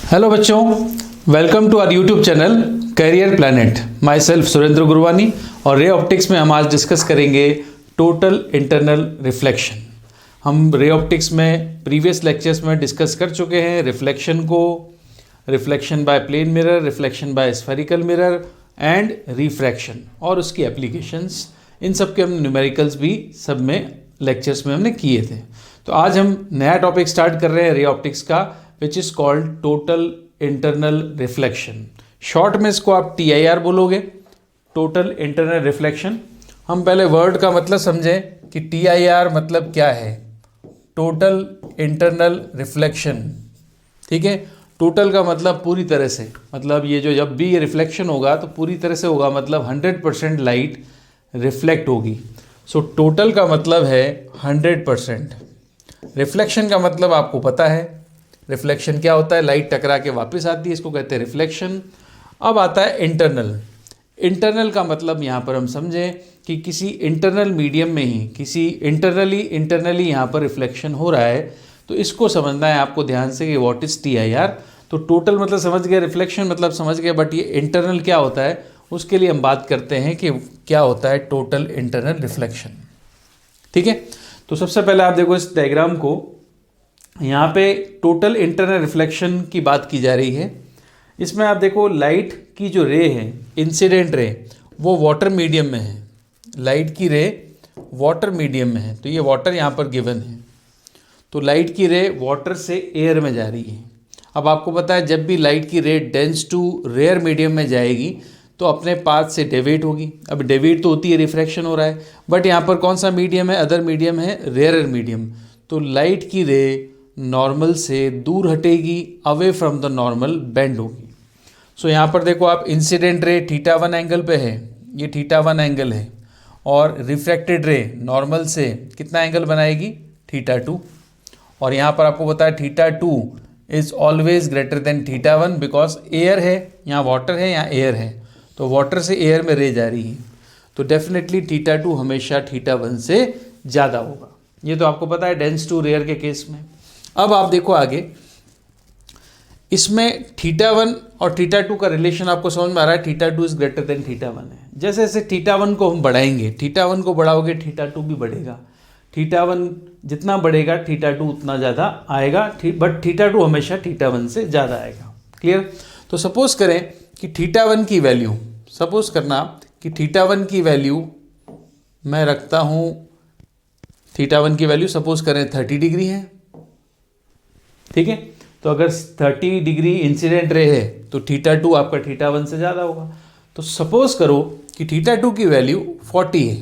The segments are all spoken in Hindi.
हेलो बच्चों, welcome to our YouTube channel career planet. Myself Surendra Gurwani और रे ऑप्टिक्स में हम आज डिस्कस करेंगे टोटल इंटरनल रिफ्लेक्शन। हम रे ऑप्टिक्स में प्रीवियस लेक्चर्स में डिस्कस कर चुके हैं रिफ्लेक्शन को, reflection by plane mirror, reflection by spherical mirror and refraction और उसकी एप्लीकेशंस। इन सब के हम न्यूमेरिकल्स भी सब में लेक्चर्स में हमने किए थे। तो आज हम नया टॉपिक स्टार्ट कर रहे हैं रे ऑप्टिक्स का, which is called total internal reflection. Short में इसको आप TIR बोलोगे, टोटल इंटरनल रिफ्लेक्शन। हम पहले वर्ड का मतलब समझें कि TIR मतलब क्या है। टोटल इंटरनल रिफ्लेक्शन, ठीक है। टोटल का मतलब पूरी तरह से, मतलब ये जो जब भी ये रिफ्लेक्शन होगा तो पूरी तरह से होगा, मतलब 100% लाइट रिफ्लेक्ट होगी। सो टोटल का मतलब है 100%। रिफ्लेक्शन का मतलब आपको पता है, रिफ्लेक्शन क्या होता है, लाइट टकरा के वापस आती है, इसको कहते हैं रिफ्लेक्शन। अब आता है इंटरनल। इंटरनल का मतलब यहाँ पर हम समझें कि किसी इंटरनल मीडियम में ही किसी इंटरनली यहाँ पर रिफ्लेक्शन हो रहा है, तो इसको समझना है आपको ध्यान से कि व्हाट इज़ TIR। तो टोटल मतलब समझ गए, रिफ्लेक्शन मतलब समझ गए, बट ये इंटरनल क्या होता है उसके लिए हम बात करते हैं कि क्या होता है टोटल इंटरनल रिफ्लेक्शन, ठीक है। तो सबसे पहले आप देखो इस डायग्राम को, यहाँ पे टोटल इंटरनल रिफ्लेक्शन की बात की जा रही है। इसमें आप देखो लाइट की जो रे है, इंसिडेंट रे, वो वाटर मीडियम में है। लाइट की रे वाटर मीडियम में है, तो ये वाटर यहाँ पर गिवन है। तो लाइट की रे वाटर से एयर में जा रही है। अब आपको पता है जब भी लाइट की रे डेंस टू रेयर मीडियम में जाएगी तो अपने पाथ से डेविएट होगी। अब डेविएट तो होती है, रिफ्रैक्शन हो रहा है, बट यहाँ पर कौन सा मीडियम है, अदर मीडियम है, रेयर मीडियम। तो लाइट की रे नॉर्मल से दूर हटेगी, away from the normal bend होगी। सो यहाँ पर देखो आप, इंसिडेंट रे θ1 एंगल पे है, ये θ1 एंगल है, और रिफ्रैक्टेड रे नॉर्मल से कितना एंगल बनाएगी, θ2। और यहाँ पर आपको पता है θ2 is always greater than θ1 because air है, यहाँ वाटर है, यहाँ एयर है, तो वाटर से एयर में रे जा रही है, तो डेफिनेटली θ2 हमेशा θ1 से ज़्यादा होगा। ये तो आपको पता है डेंस टू रेयर के केस में। अब आप देखो आगे, इसमें θ1 और θ2 का रिलेशन आपको समझ में आ रहा है, θ2 इज ग्रेटर देन θ1 है। जैसे जैसे θ1 को हम बढ़ाएंगे, θ1 को बढ़ाओगे θ2 भी बढ़ेगा, θ1 जितना बढ़ेगा θ2 उतना ज़्यादा आएगा, बट θ2 हमेशा θ1 से ज़्यादा आएगा। क्लियर। तो सपोज करें कि θ1 की वैल्यू, सपोज करना कि θ1 की वैल्यू मैं रखता हूँ, θ1 की वैल्यू सपोज करें 30 डिग्री है, ठीक है। तो अगर 30 डिग्री इंसिडेंट रे है तो θ2 आपका θ1 से ज़्यादा होगा। तो सपोज करो कि θ2 की वैल्यू 40 है।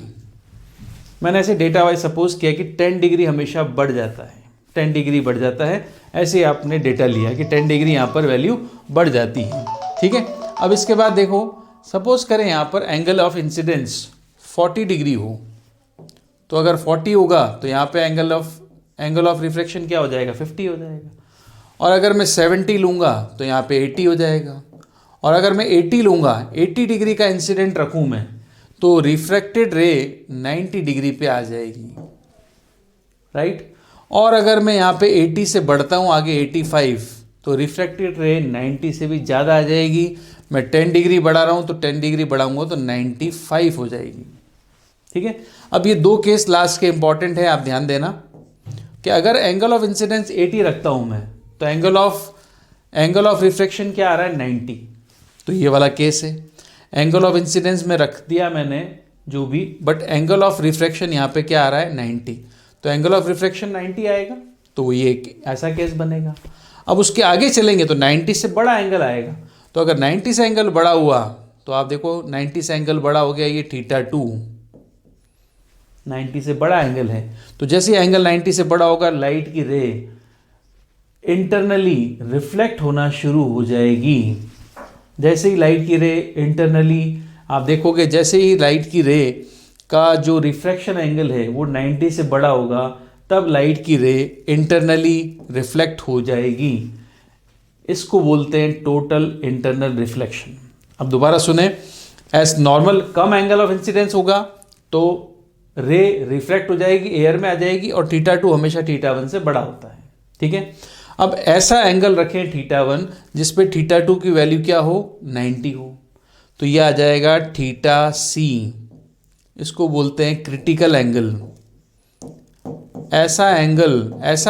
मैंने ऐसे डेटा वाइज सपोज किया कि 10 डिग्री हमेशा बढ़ जाता है, 10 डिग्री बढ़ जाता है, ऐसे आपने डेटा लिया कि 10 डिग्री यहाँ पर वैल्यू बढ़ जाती है, ठीक है। अब इसके बाद देखो, सपोज करें यहाँ पर एंगल ऑफ इंसिडेंस 40 डिग्री हो, तो अगर 40 होगा तो यहाँ पे एंगल ऑफ रिफ्रैक्शन क्या हो जाएगा, 50 हो जाएगा। और अगर मैं 70 लूँगा तो यहाँ पे 80 हो जाएगा। और अगर मैं 80 लूँगा, 80 डिग्री का इंसिडेंट रखूँ मैं, तो रिफ्रैक्टेड रे 90 डिग्री पे आ जाएगी, राइट। और अगर मैं यहाँ पे 80 से बढ़ता हूँ आगे 85, तो रिफ्रैक्टेड रे 90 से भी ज़्यादा आ जाएगी। मैं 10 डिग्री बढ़ा रहा हूँ तो 10 डिग्री बढ़ाऊँगा तो 95 हो जाएगी, ठीक है। अब ये दो केस लास्ट के इंपॉर्टेंट है, आप ध्यान देना कि अगर एंगल ऑफ इंसिडेंस 80 रखता हूँ मैं, तो एंगल ऑफ रिफ्रैक्शन क्या आ रहा है, 90। तो ये वाला केस है, एंगल ऑफ इंसिडेंस में रख दिया मैंने जो भी, बट एंगल ऑफ रिफ्रैक्शन यहाँ पे क्या आ रहा है, 90। तो एंगल ऑफ रिफ्रैक्शन 90 आएगा, तो ये ऐसा केस बनेगा। अब उसके आगे चलेंगे तो 90 से बड़ा एंगल आएगा। तो अगर 90 से एंगल बड़ा हुआ तो आप देखो 90 से एंगल बड़ा हो गया, ये θ2 90 से बड़ा एंगल है। तो जैसे ही एंगल 90 से बड़ा होगा, लाइट की रे इंटरनली रिफ्लेक्ट होना शुरू हो जाएगी। जैसे ही लाइट की रे इंटरनली, आप देखोगे जैसे ही लाइट की रे का जो रिफ्रैक्शन एंगल है वो 90 से बड़ा होगा, तब लाइट की रे इंटरनली रिफ्लेक्ट हो जाएगी। इसको बोलते हैं टोटल इंटरनल रिफ्लेक्शन। अब दोबारा सुने, as normal come angle of incidence होगा तो रे रिफ्लेक्ट हो जाएगी, एयर में आ जाएगी, और θ2 हमेशा θ1 से बड़ा होता है, ठीक है। अब ऐसा एंगल रखें θ1 जिस पे θ2 की वैल्यू क्या हो, 90 हो, तो ये आ जाएगा θc। इसको बोलते हैं क्रिटिकल एंगल। ऐसा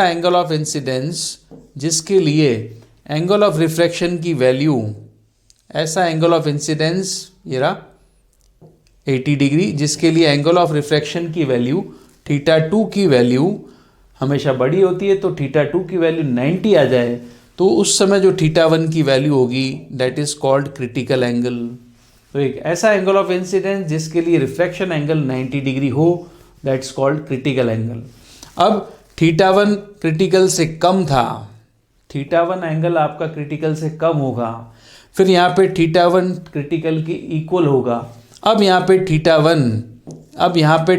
एंगल ऑफ इंसिडेंस जिसके लिए एंगल ऑफ रिफ्रैक्शन की वैल्यू, ऐसा एंगल ऑफ इंसिडेंस ये रहा 80 डिग्री, जिसके लिए एंगल ऑफ रिफ्रैक्शन की वैल्यू θ2 की वैल्यू हमेशा बड़ी होती है, तो θ2 की वैल्यू 90 आ जाए तो उस समय जो θ1 की वैल्यू होगी that is called critical angle. तो एक ऐसा एंगल ऑफ इंसिडेंस जिसके लिए रिफ्रैक्शन एंगल 90 डिग्री हो दैट्स कॉल्ड क्रिटिकल एंगल। अब θ1 क्रिटिकल से कम था, θ1 एंगल आपका क्रिटिकल से कम होगा, फिर यहाँ पे θ1 क्रिटिकल के इक्वल होगा। अब यहाँ पे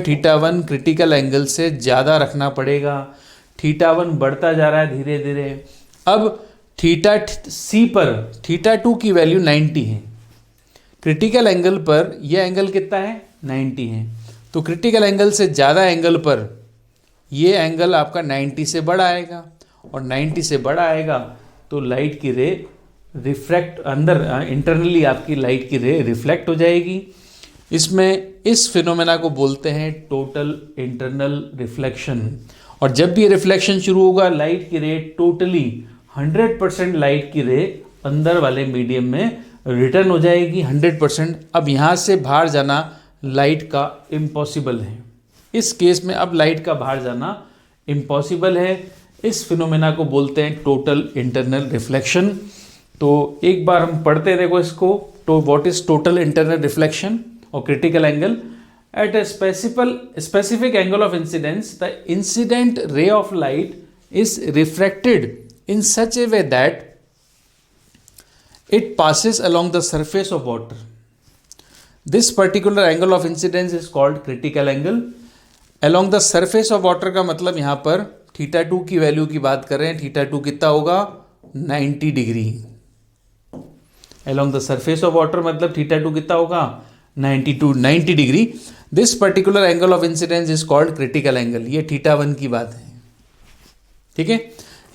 θ1 क्रिटिकल एंगल से ज़्यादा रखना पड़ेगा, θ1 बढ़ता जा रहा है धीरे धीरे। अब θc पर θ2 की वैल्यू 90 है, क्रिटिकल एंगल पर यह एंगल कितना है, 90 है, तो क्रिटिकल एंगल से ज़्यादा एंगल पर ये एंगल आपका 90 से बड़ा आएगा, और 90 से बड़ा आएगा तो लाइट की रे रिफ्रैक्ट, अंदर इंटरनली आपकी लाइट की रे रिफ्लेक्ट हो जाएगी। इसमें इस फिनोमेना को बोलते हैं टोटल इंटरनल रिफ्लेक्शन। और जब भी रिफ्लेक्शन शुरू होगा लाइट की रे टोटली 100% लाइट की रे अंदर वाले मीडियम में रिटर्न हो जाएगी 100%। अब यहाँ से बाहर जाना लाइट का इम्पॉसिबल है। इस केस में अब लाइट का बाहर जाना इम्पॉसिबल है। इस फिनोमेना को बोलते हैं टोटल इंटरनल रिफ्लेक्शन। तो एक बार हम पढ़ते हैं, देखो इसको, तो what is total internal reflection और critical angle. At a specific angle of incidence, the incident ray of light is refracted in such a way that it passes along the surface of water. This particular angle of incidence is called critical angle. Along the surface of water का मतलब यहाँ पर θ2 की वैल्यू की बात कर रहे हैं, θ2 कितना होगा, 90 degree. Along the surface of water मतलब θ2 कितना होगा, 90 degree. This particular angle of incidence is called critical angle. ये θ1 की बात है, ठीक है।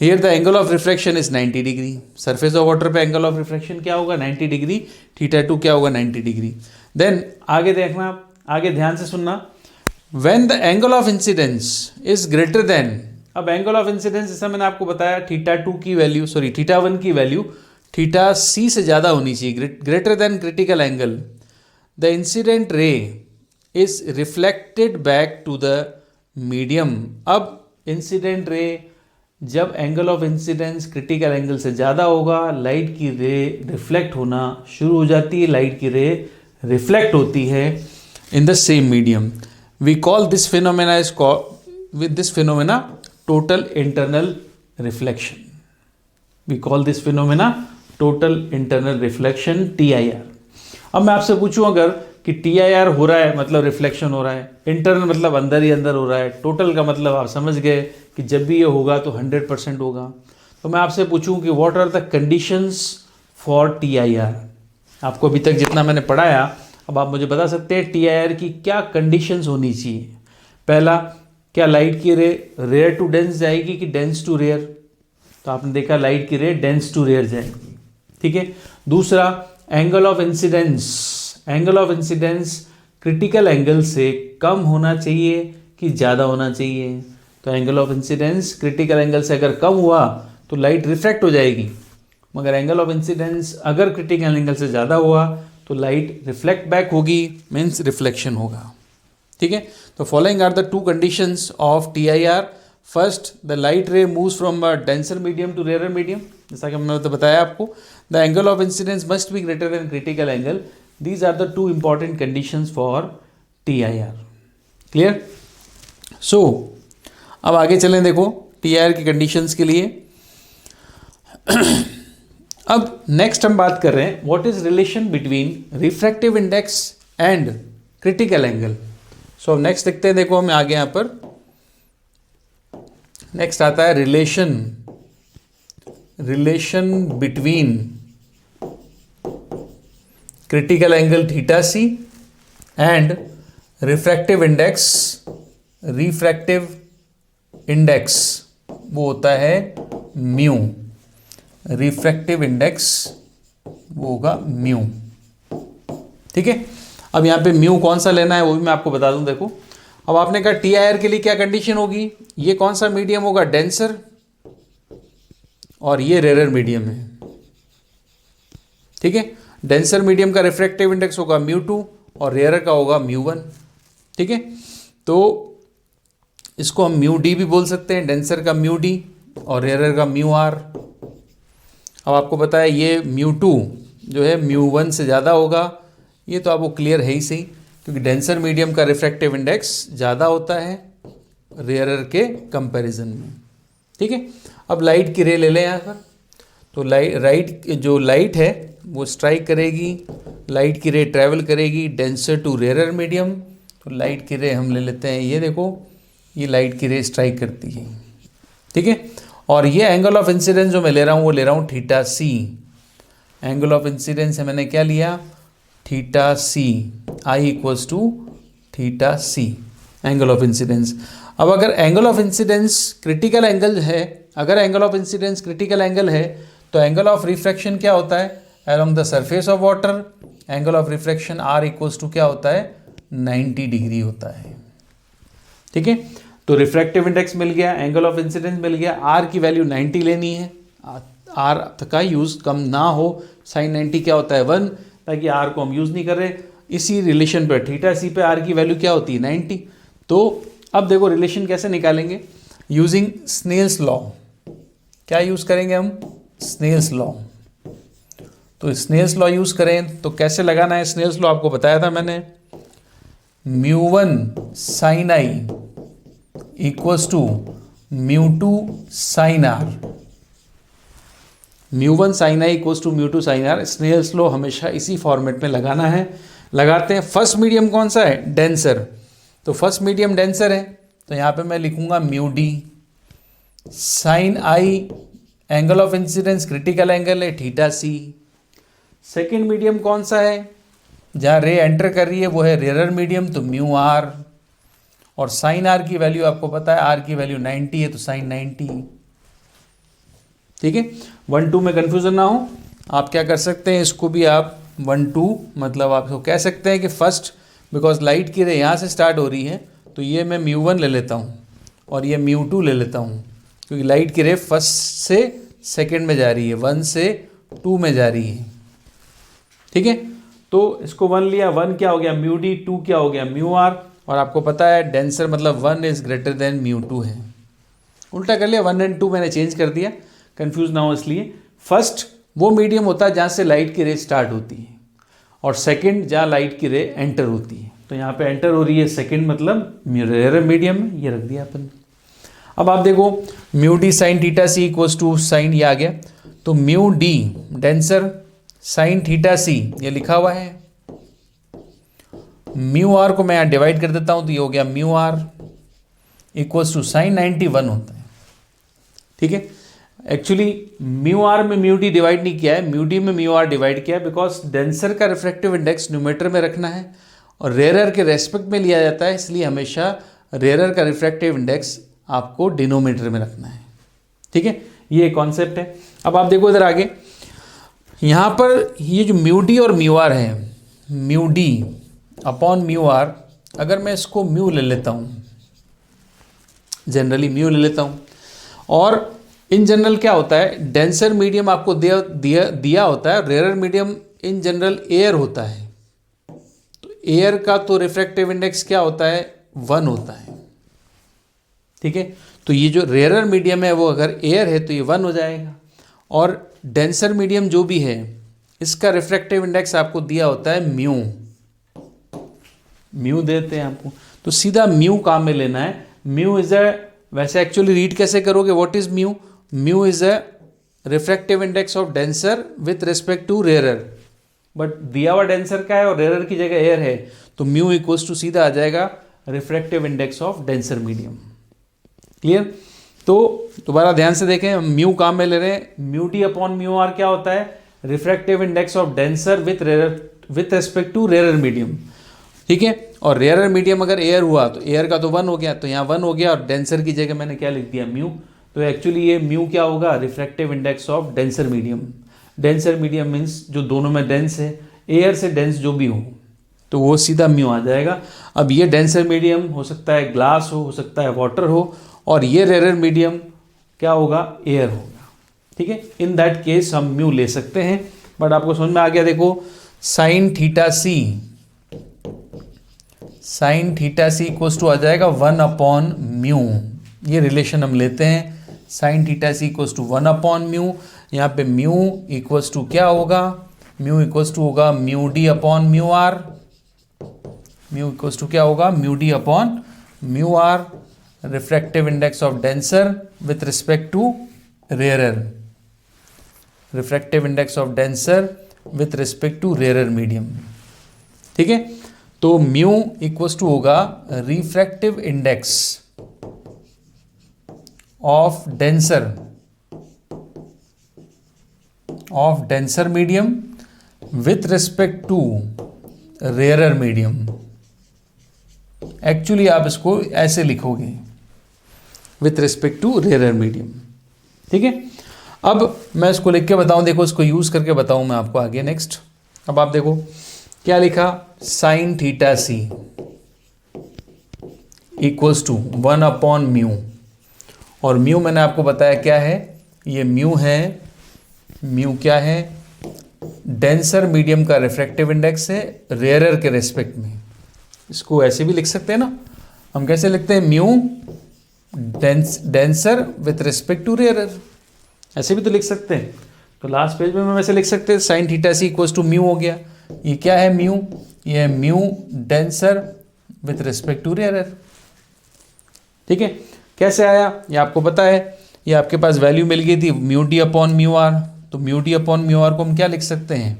Here the angle of refraction is 90 degree. Surface of water पे एंगल ऑफ रिफ्रैक्शन क्या होगा, 90 डिग्री। θ2 क्या होगा, 90 डिग्री। देन आगे देखना, आगे ध्यान से सुनना। When the angle of incidence is greater than, अब एंगल ऑफ इंसिडेंस जैसा मैंने आपको बताया θ1 की वैल्यू θc से ज़्यादा होनी चाहिए, greater than critical angle. The incident ray is reflected back to the medium। अब इंसिडेंट रे जब angle of incidence critical angle से ज़्यादा होगा, लाइट की रे रिफ्लेक्ट होना शुरू हो जाती है, लाइट की रे रिफ्लेक्ट होती है in the same medium. We call this phenomena total internal reflection. We call this phenomena total internal reflection, TIR। अब मैं आपसे पूछूं अगर कि TIR हो रहा है मतलब रिफ्लेक्शन हो रहा है, इंटरनल मतलब अंदर ही अंदर हो रहा है, टोटल का मतलब आप समझ गए कि जब भी ये होगा तो 100% होगा। तो मैं आपसे पूछूं कि what are the conditions for TIR। आपको अभी तक जितना मैंने पढ़ाया, अब आप मुझे बता सकते हैं TIR की क्या कंडीशंस होनी चाहिए। पहला, क्या लाइट की रे रेयर टू डेंस जाएगी कि डेंस टू रेयर। तो आपने देखा लाइट की रे डेंस टू रेयर जाएगी, ठीक है। दूसरा, angle of incidence critical angle से कम होना चाहिए कि ज़्यादा होना चाहिए। तो angle of incidence critical angle से अगर कम हुआ तो लाइट रिफ्रैक्ट हो जाएगी, मगर एंगल ऑफ इंसिडेंस अगर क्रिटिकल एंगल से ज़्यादा हुआ तो लाइट रिफ्लेक्ट बैक होगी, मीन्स रिफ्लेक्शन होगा, ठीक है। तो following are the two conditions of TIR। First, the light ray moves from a denser medium to rare medium, जैसा कि मैंने तो बताया आपको। The angle of incidence must be greater than critical angle. These are the two important conditions for TIR। Clear? So अब आगे चलें, देखो TIR की कंडीशंस के लिए। अब नेक्स्ट हम बात कर रहे हैं what is relation between refractive index and critical angle. So next देखते हैं, देखो हमें आगे यहाँ पर नेक्स्ट आता है relation between critical angle θc and refractive index वो होता है म्यू, रिफ्रैक्टिव इंडेक्स वो होगा म्यू। ठीक है, अब यहाँ पे म्यू कौन सा लेना है वो भी मैं आपको बता दूं। देखो, अब आपने कहा टी आई आर के लिए क्या कंडीशन होगी, ये कौन सा मीडियम होगा, डेंसर, और ये रेयर मीडियम है। ठीक है, डेंसर मीडियम का रिफ्रैक्टिव इंडेक्स होगा μ2 और रेयर का होगा μ1। ठीक है, तो इसको हम μd भी बोल सकते हैं, डेंसर का μd और रेयर का μr। अब आपको पता है ये μ2 जो है μ1 से ज़्यादा होगा, ये तो आपको क्लियर है ही सही, क्योंकि डेंसर मीडियम का रिफ्रैक्टिव इंडेक्स ज़्यादा होता है रेयर के कंपैरिजन में। ठीक है, अब लाइट की रे ले लें यहाँ पर, तो जो लाइट है वो स्ट्राइक करेगी, लाइट की रे ट्रैवल करेगी डेंसर टू रेयर मीडियम। तो लाइट की रे हम ले लेते हैं, ये देखो, ये लाइट की रे स्ट्राइक करती है। ठीक है, और ये एंगल ऑफ इंसिडेंस जो मैं ले रहा हूँ वो ले रहा हूँ theta C. Angle of incidence है मैंने क्या लिया, theta C, I equals to theta C, angle of incidence. अब अगर angle of incidence critical angle है, अगर angle of incidence critical angle है तो एंगल ऑफ रिफ्रैक्शन क्या होता है, along the surface of water angle of refraction R equals to क्या होता है, 90 डिग्री होता है। ठीक है, तो रिफ्रैक्टिव इंडेक्स मिल गया, एंगल ऑफ इंसिडेंस मिल गया, आर की वैल्यू 90 लेनी है, आर का यूज़ कम ना हो, साइन 90 क्या होता है 1, ताकि आर को हम यूज़ नहीं कर रहे। इसी रिलेशन पर थीटा सी पे आर की वैल्यू क्या होती है 90। तो अब देखो रिलेशन कैसे निकालेंगे, यूजिंग स्नेल्स लॉ। क्या यूज़ करेंगे हम, स्नेल्स लॉ। तो स्नेल्स लॉ यूज़ करें तो कैसे लगाना है, स्नेल्स लॉ आपको बताया था मैंने, μ1 sine I equals to μ2 sine R. μ1 sine I equals to μ2 sine R. Snell's law हमेशा इसी फॉर्मेट में लगाना है। लगाते हैं, फर्स्ट मीडियम कौन सा है, डेंसर, तो फर्स्ट मीडियम डेंसर है, तो यहाँ पे मैं लिखूंगा μd, sine I angle of incidence critical angle है थीटा सी। सेकेंड मीडियम कौन सा है, जहाँ रे एंटर कर रही है वो है रेयर मीडियम, तो म्यू आर, और साइन आर की वैल्यू आपको पता है, आर की वैल्यू 90 है, तो साइन 90। ठीक है, 1-2 में कन्फ्यूजन ना हो, आप क्या कर सकते हैं, इसको भी आप 1-2 मतलब आप इसको कह सकते हैं कि फर्स्ट, बिकॉज लाइट की रे यहाँ से स्टार्ट हो रही है, तो ये मैं μ1 ले लेता हूँ और ये μ2 ले लेता हूँ, क्योंकि लाइट की रे फर्स्ट से सेकेंड में जा रही है, 1 से 2 में जा रही है। ठीक है, तो इसको 1 लिया, 1 क्या हो गया μd, 2 क्या हो गया μr, और आपको पता है डेंसर मतलब 1 इज ग्रेटर देन μ2 है। उल्टा कर लिया, 1 एंड 2 मैंने चेंज कर दिया, कंफ्यूज ना हो इसलिए। फर्स्ट वो मीडियम होता है जहाँ से लाइट की रे स्टार्ट होती है, और सेकंड जहाँ लाइट की रे एंटर होती है। तो यहाँ पे एंटर हो रही है सेकंड, मतलब रेयर मीडियम, ये रख दिया अपन। अब आप देखो μd sine theta C equals to sine, ये आ गया, तो μd डेंसर साइन थीटा सी ये लिखा हुआ है, म्यू आर को मैं यहाँ डिवाइड कर देता हूँ, तो ये हो गया mu R equals to sine 91 होता है। ठीक है, एक्चुअली म्यू आर में म्यू डी डिवाइड नहीं किया है, म्यू डी में म्यू आर डिवाइड किया है, बिकॉज डेंसर का रिफ्रैक्टिव इंडेक्स न्यूमेटर में रखना है और रेयर के रेस्पेक्ट में लिया जाता है, इसलिए हमेशा रेयर का रिफ्रैक्टिव इंडेक्स आपको डिनोमिनेटर में रखना है। ठीक है, ये कॉन्सेप्ट है। अब आप देखो इधर आगे, यहाँ पर ये जो म्यू डी और म्यू आर है, mu D upon mu R, अगर मैं इसको म्यू ले लेता हूँ, जनरली म्यू ले लेता हूँ, और इन जनरल क्या होता है, डेंसर मीडियम आपको दिया होता है, rare medium in general air होता है, तो एयर का तो रिफ्रैक्टिव इंडेक्स क्या होता है 1 होता है। ठीक है, तो ये जो रेयर मीडियम है वो अगर एयर है तो ये 1 हो जाएगा, और डेंसर मीडियम जो भी है इसका रिफ्रैक्टिव इंडेक्स आपको दिया होता है म्यू देते हैं आपको, तो सीधा म्यू काम में लेना है। म्यू इज अ, वैसे एक्चुअली रीड कैसे करोगे, what is mu, mu is a refractive index of denser with respect to rare, but दिया हुआ डेंसर का है और रेयर की जगह एयर है, तो म्यू इक्वल्स टू सीधा आ जाएगा refractive index of denser medium. Clear, तो दोबारा ध्यान से देखें, म्यू काम में ले रहे हैं, mu D upon mu R क्या होता है, refractive index of denser with respect to rare medium. ठीक है, और रेयर मीडियम अगर एयर हुआ तो एयर का तो 1 हो गया, तो यहाँ 1 हो गया, और डेंसर की जगह मैंने क्या लिख दिया म्यू, तो एक्चुअली ये म्यू क्या होगा, refractive index of denser medium. Denser medium means जो दोनों में डेंस है, एयर से डेंस जो भी हो, तो वो सीधा म्यू आ जाएगा। अब ये डेंसर मीडियम हो सकता है ग्लास हो सकता है वाटर हो, और ये रेयर मीडियम क्या होगा, एयर होगा। ठीक है, इन दैट केस हम म्यू ले सकते हैं। बट आपको समझ में आ गया, देखो sine theta C, sine theta C equals to आ जाएगा 1/म्यू। ये रिलेशन हम लेते हैं, sine theta C equals to 1/म्यू। यहाँ पे म्यू इक्वल्स टू क्या होगा, म्यू इक्वल्स टू होगा mu D upon mu R. Mu equals to क्या होगा, mu D upon mu R, refractive index of denser with respect to rarer, refractive index of denser with respect to rarer medium. ठीक है, तो म्यू इक्वल्स टू होगा refractive index of denser medium with respect to rarer medium. Actually आप इसको ऐसे लिखोगे, with respect to rarer medium. ठीक है, अब मैं इसको लिख के बताऊं, देखो इसको यूज करके बताऊं मैं आपको आगे नेक्स्ट। अब आप देखो क्या लिखा, sine theta C equals to 1/म्यू, और म्यू मैंने आपको बताया क्या है, ये म्यू है, म्यू क्या है, डेंसर मीडियम का रिफ्रैक्टिव इंडेक्स है रेयरर के रेस्पेक्ट में। इसको ऐसे भी लिख सकते हैं ना, हम कैसे लिखते हैं, mu denser with respect to rarer, ऐसे भी तो लिख सकते हैं। तो लास्ट पेज में हम ऐसे लिख सकते हैं, sine theta C equals to mu हो गया। ये क्या है म्यू, ये है mu denser with respect to rarer. ठीक है, कैसे आया ये आपको पता है, ये आपके पास वैल्यू मिल गई थी mu D upon mu R. तो mu D upon mu R को हम क्या लिख सकते हैं,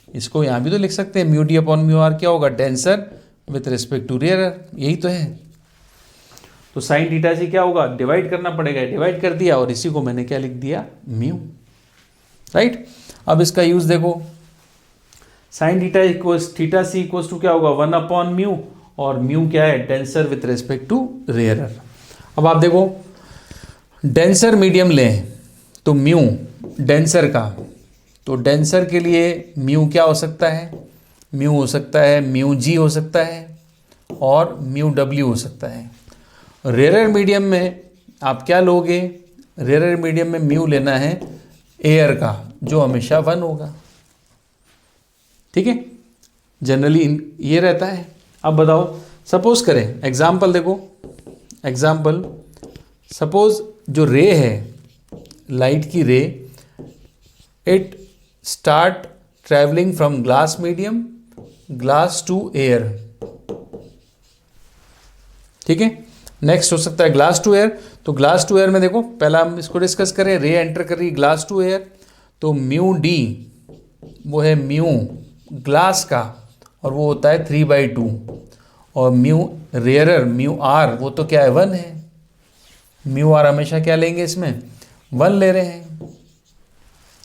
इसको यहाँ भी तो लिख सकते हैं, mu D upon mu R क्या होगा, denser with respect to rarer, यही तो है। तो साइन थीटा सी क्या होगा, डिवाइड करना पड़ेगा, डिवाइड कर दिया, और इसी को मैंने क्या लिख दिया, म्यू। राइट, अब इसका यूज देखो, sine theta C equals to क्या होगा, 1/म्यू, और म्यू क्या है, denser with respect to rarer. अब आप देखो डेंसर मीडियम लें तो म्यू डेंसर का, तो डेंसर के लिए म्यू क्या हो सकता है, म्यू हो सकता है म्यू जी हो सकता है, और म्यू डब्ल्यू हो सकता है। रेयरर मीडियम में आप क्या लोगे, रेयरर मीडियम में म्यू लेना है एयर का, जो हमेशा 1 होगा। ठीक है, जनरली ये रहता है। अब बताओ, सपोज करें एग्जाम्पल, देखो एग्जाम्पल, सपोज जो रे है, लाइट की ray, it start travelling from glass medium, glass to air. ठीक है, नेक्स्ट हो सकता है ग्लास टू एयर। तो ग्लास टू एयर में देखो, पहला हम इसको डिस्कस करें, रे एंटर कर रही ग्लास टू एयर, तो म्यू डी वो है म्यू ग्लास का, और वो होता है 3/2, और म्यू रेयरर म्यू आर वो तो क्या है, 1 है। म्यू आर हमेशा क्या लेंगे, इसमें 1 ले रहे हैं।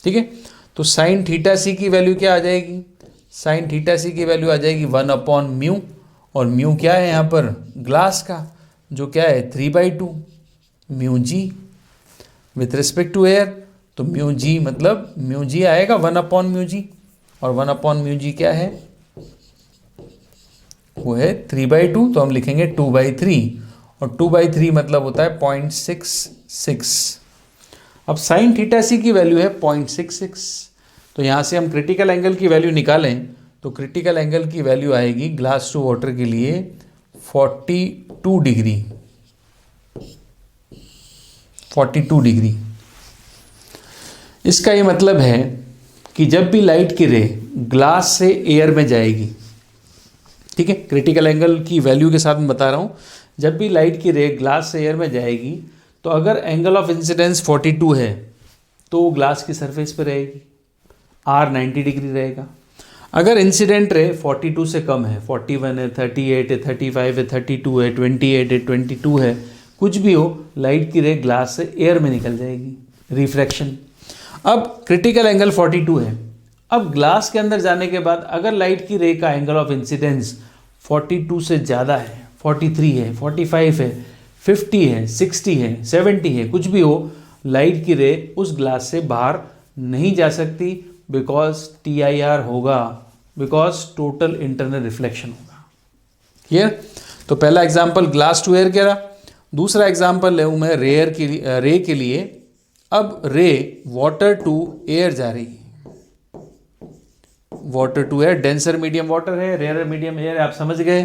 ठीक है, तो साइन थीटा सी की वैल्यू क्या आ जाएगी, साइन थीटा सी की वैल्यू आ जाएगी 1/म्यू, और म्यू क्या है यहाँ पर, ग्लास का, जो क्या है 3/2 mu G with respect to air. तो म्यू जी मतलब म्यू जी आएगा 1/म्यू जी, और 1/म्यू जी क्या है, वो है 3/2, तो हम लिखेंगे 2/3, और 2/3 मतलब होता है 0.66। अब साइन थीटा सी की वैल्यू है 0.66, तो यहाँ से हम क्रिटिकल एंगल की वैल्यू निकालें, तो क्रिटिकल एंगल की वैल्यू आएगी ग्लास टू वाटर के लिए 42 डिग्री, 42 डिग्री। इसका ये मतलब है कि जब भी लाइट की रे ग्लास से एयर में जाएगी, ठीक है, क्रिटिकल एंगल की वैल्यू के साथ मैं बता रहा हूँ, जब भी लाइट की रे ग्लास से एयर में जाएगी, तो अगर एंगल ऑफ इंसिडेंस 42 है तो वो ग्लास की सरफेस पे रहेगी, R 90 डिग्री रहेगा। अगर इंसिडेंट रे 42 से कम है, 41 है, 38 है, 35 है, 32 है, 28 है, 22 है, कुछ भी हो, लाइट की रे ग्लास से एयर में निकल जाएगी, रिफ्रैक्शन। अब क्रिटिकल एंगल 42 है। अब ग्लास के अंदर जाने के बाद अगर लाइट की रे का एंगल ऑफ इंसिडेंस 42 से ज़्यादा है, 43 है, 45 है, 50 है, 60 है, 70 है, कुछ भी हो, लाइट की रे उस ग्लास से बाहर नहीं जा सकती, बिकॉज TIR होगा, बिकॉज टोटल इंटरनल रिफ्लेक्शन होगा। क्लियर? तो पहला एग्जाम्पल ग्लास टू एयर कह रहा, दूसरा एग्जाम्पल है मैं रे के लिए। अब रे वाटर टू एयर जा रही है, water to air, denser medium water है, रेयर मीडियम एयर, आप समझ गए।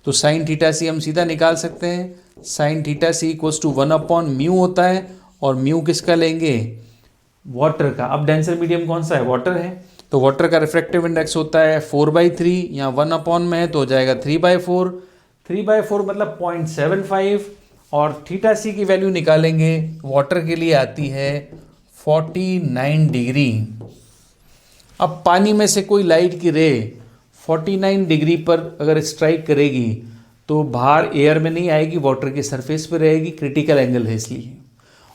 तो साइन थीटा सी हम सीधा निकाल सकते हैं, sine theta C equals to 1/μ होता है, और म्यू किसका लेंगे, वाटर का। अब डेंसर मीडियम कौन सा है, वाटर है, तो वाटर का रिफ्रैक्टिव इंडेक्स होता है 4/3, यहाँ 1/, में है तो हो जाएगा 3/4, 3/4 मतलब 0.75, और थीटा सी की वैल्यू निकालेंगे, वाटर के लिए आती है 49 डिग्री। अब पानी में से कोई लाइट की रे 49 डिग्री पर अगर स्ट्राइक करेगी तो बाहर एयर में नहीं आएगी, वाटर की सरफेस पर रहेगी, क्रिटिकल एंगल है इसलिए।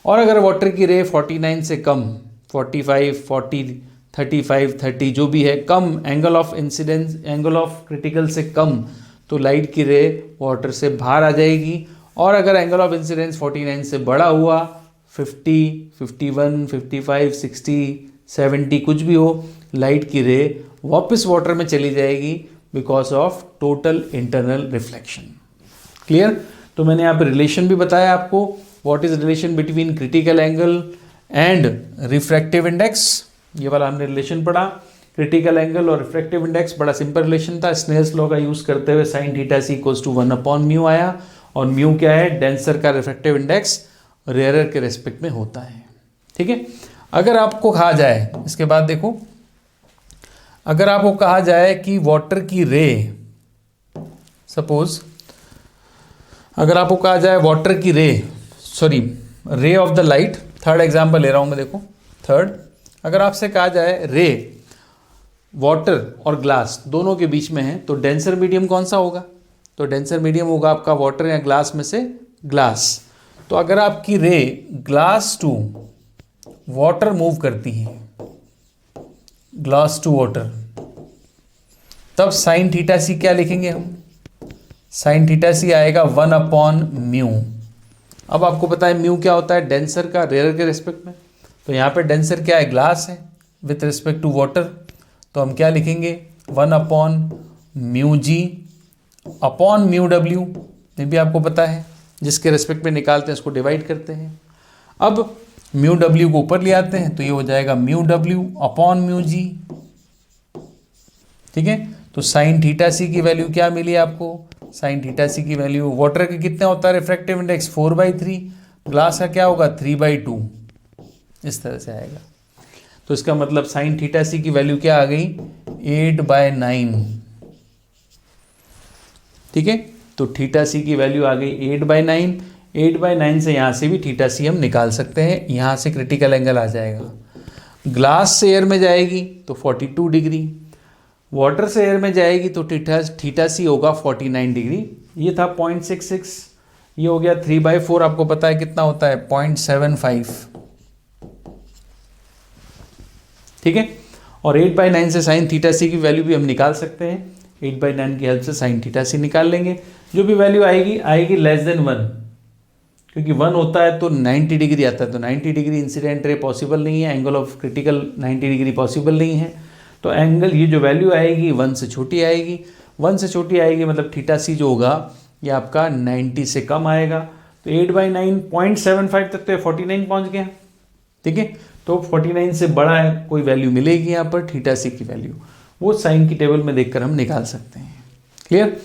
और अगर वाटर की रे 49 से कम, 45, 40, 35, 30 जो भी है, कम angle of incidence, angle of critical से कम, तो लाइट की रे वाटर से बाहर आ जाएगी। और अगर एंगल ऑफ इंसिडेंस 49 से बड़ा हुआ, 50, 51, 55, 60, 70 कुछ भी हो, लाइट की रे वापस वाटर में चली जाएगी, because of total internal reflection. Clear? तो मैंने यहाँ पे रिलेशन भी बताया आपको, what is relation between critical angle and refractive index, ये वाला हमने रिलेशन पढ़ा। क्रिटिकल एंगल और रिफ्रैक्टिव इंडेक्स बड़ा सिंपल रिलेशन था, स्नेल्स लॉ का यूज करते हुए sine theta C equals to 1/μ आया, और म्यू क्या है, डेंसर का रिफ्रैक्टिव इंडेक्स रेयरर के रेस्पेक्ट में होता है। ठीक है? अगर आपको कहा जाए, इसके बाद देखो, अगर आपको कहा जाए कि वाटर की रे, सपोज अगर आपको कहा जाए वाटर की रे, sorry ray of the light, third example ले रहा हूं मैं, देखो थर्ड, अगर आपसे कहा जाए रे वाटर और ग्लास दोनों के बीच में है, तो डेंसर मीडियम कौन सा होगा, तो डेंसर मीडियम होगा आपका वाटर या ग्लास में से ग्लास। तो अगर आपकी रे ग्लास टू वाटर मूव करती है, ग्लास टू वाटर, तब साइन थीटा सी क्या लिखेंगे हम, साइन थीटा सी आएगा 1/μ। अब आपको पता है म्यू क्या होता है, डेंसर का रेयर के रिस्पेक्ट में, तो यहाँ पे डेंसर क्या है, ग्लास है विथ रिस्पेक्ट टू वाटर, तो हम क्या लिखेंगे 1/μg अपॉन μw, ये भी आपको पता है, जिसके रिस्पेक्ट में निकालते हैं उसको डिवाइड करते हैं। अब μw को ऊपर ले आते हैं, तो ये हो जाएगा μw अपॉन μg। ठीक है? तो साइन थीटा सी की वैल्यू क्या मिली आपको, साइन थीटा सी की वैल्यू, वाटर के कितना होता है रिफ्रैक्टिव इंडेक्स 4/3, ग्लास का क्या होगा 3/2, इस तरह से आएगा। तो इसका मतलब साइन थीटा सी की वैल्यू क्या आ गई, 8/9। ठीक है? तो थीटा सी की वैल्यू आ गई 8/9, 8/9 से यहाँ से भी थीटा सी हम निकाल सकते हैं, यहाँ से क्रिटिकल एंगल आ जाएगा। ग्लास से एयर में जाएगी तो 42 डिग्री, वाटर से एयर में जाएगी तो थीटा सी होगा 49 डिग्री। ये था 0.66, ये हो गया 3/4, आपको पता है कितना होता है 0.75। ठीक है? और 8/9 से साइन थीटा सी की वैल्यू भी हम निकाल सकते हैं, 8/9 की हेल्प से साइन थीटा सी निकाल लेंगे। जो भी वैल्यू आएगी लेस देन 1, क्योंकि 1 होता है तो 90 डिग्री आता है, तो 90 डिग्री इंसिडेंट रे पॉसिबल नहीं है, angle of critical 90 degree possible नहीं है, तो एंगल ये जो वैल्यू आएगी 1 से छोटी आएगी, 1 से छोटी आएगी मतलब थीटा सी जो होगा ये आपका 90 से कम आएगा। तो 8/9 0.75 तक तो 49 पहुंच गया। ठीक है? तो 49 से बड़ा है कोई वैल्यू मिलेगी यहाँ पर थीटा सी की वैल्यू, वो साइन की टेबल में देखकर हम निकाल सकते हैं। क्लियर?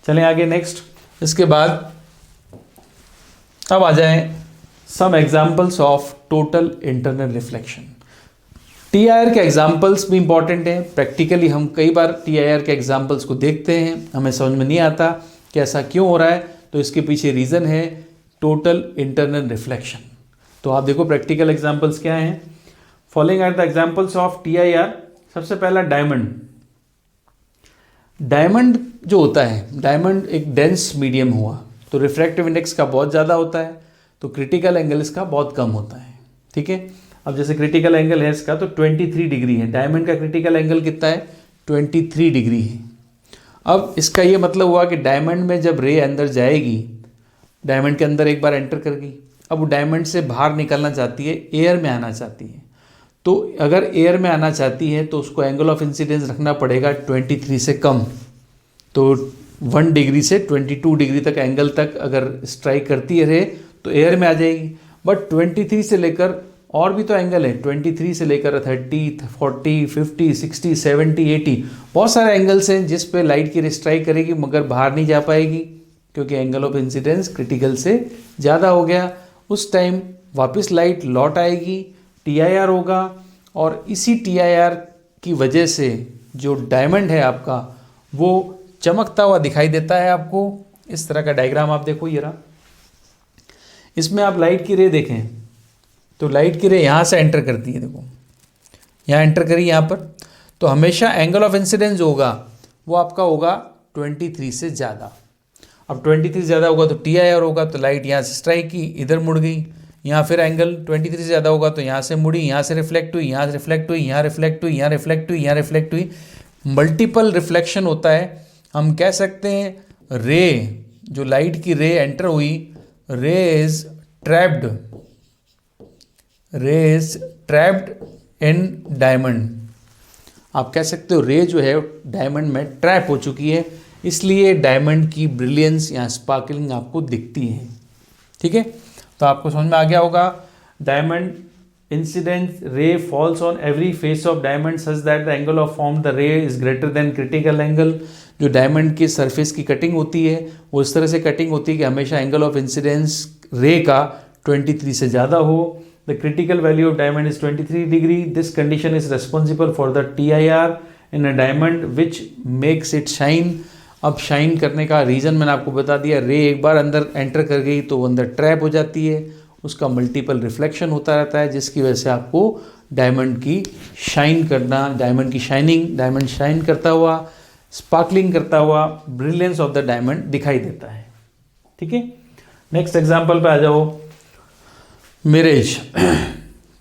चलें आगे नेक्स्ट। इसके बाद अब आ जाए some examples of total internal reflection. TIR के एग्जाम्पल्स भी इंपॉर्टेंट हैं, प्रैक्टिकली हम कई बार TIR के एग्जाम्पल्स को देखते हैं, हमें समझ में नहीं आता कि ऐसा क्यों हो रहा है, तो इसके पीछे रीज़न है टोटल इंटरनल रिफ्लेक्शन। तो आप देखो प्रैक्टिकल एग्जाम्पल्स क्या हैं, following are the examples of TIR। सबसे पहला डायमंड। डायमंड जो होता है, डायमंड एक डेंस मीडियम हुआ, तो रिफ्रैक्टिव इंडेक्स का बहुत ज़्यादा होता है, तो क्रिटिकल एंगल इसका बहुत कम होता है। ठीक है? अब जैसे क्रिटिकल एंगल है इसका तो 23 डिग्री है, डायमंड का क्रिटिकल एंगल कितना है 23 डिग्री है। अब इसका ये मतलब हुआ कि डायमंड में जब रे अंदर जाएगी, डायमंड के अंदर एक बार एंटर कर गई, अब वो डायमंड से बाहर निकलना चाहती है, एयर में आना चाहती है। तो अगर एयर में आना चाहती है तो उसको एंगल ऑफ इंसिडेंस रखना पड़ेगा 23 से कम। तो 1 डिग्री से 22 डिग्री तक एंगल तक अगर स्ट्राइक करती रहे तो एयर में आ जाएगी। बट 23 से लेकर और भी तो एंगल है, 23 से लेकर 30, 40, 50, 60, 70, 80 बहुत सारे एंगल्स हैं जिस पे लाइट की रे स्ट्राइक करेगी मगर बाहर नहीं जा पाएगी क्योंकि एंगल ऑफ इंसिडेंस क्रिटिकल से ज़्यादा हो गया। उस टाइम वापस लाइट लौट आएगी, TIR होगा, और इसी TIR की वजह से जो डायमंड है आपका वो चमकता हुआ दिखाई देता है आपको। इस तरह का डायग्राम आप देखो, ये रहा। इसमें आप लाइट की रे देखें तो लाइट की रे यहाँ से एंटर करती है, देखो यहाँ एंटर करी यहाँ पर, तो हमेशा एंगल ऑफ इंसिडेंस जो होगा वो आपका होगा 23 से ज़्यादा। अब 23 से ज़्यादा होगा तो TIR होगा, तो लाइट यहाँ से स्ट्राइक की, इधर मुड़ गई, यहाँ फिर एंगल 23 से ज़्यादा होगा तो यहाँ से मुड़ी, यहाँ से रिफ्लेक्ट हुई, यहाँ से रिफ्लेक्ट हुई, यहाँ रिफ्लेक्ट हुई, यहाँ रिफ्लेक्ट हुई, यहाँ रिफ्लेक्ट हुई, मल्टीपल रिफ्लेक्शन होता है। हम कह सकते हैं रे, जो लाइट की रे एंटर हुई, रे इज ट्रैप्ड इन डायमंड। आप कह सकते हो रे जो है डायमंड में ट्रैप हो चुकी है, इसलिए डायमंड की ब्रिलियंस या स्पार्कलिंग आपको दिखती है। ठीक है, तो आपको समझ में आ गया होगा। Diamond incident ray falls on every face of diamond such that the angle of form the रे is greater than critical angle. जो डायमंड की सरफेस की कटिंग होती है वो इस तरह से कटिंग होती है कि हमेशा एंगल ऑफ इंसिडेंस रे का 23 से ज़्यादा हो। The critical value of diamond is 23 degree. This condition is responsible for the TIR in a diamond which makes it shine. अब शाइन करने का रीज़न मैंने आपको बता दिया, रे एक बार अंदर एंटर कर गई तो वो अंदर ट्रैप हो जाती है, उसका मल्टीपल रिफ्लेक्शन होता रहता है जिसकी वजह से आपको डायमंड की शाइन करना, डायमंड की शाइनिंग, डायमंड शाइन करता हुआ, स्पार्कलिंग करता हुआ, ब्रिलियंस ऑफ द डायमंड दिखाई देता है। ठीक है, नेक्स्ट एग्जाम्पल पे आ जाओ, मिरेज।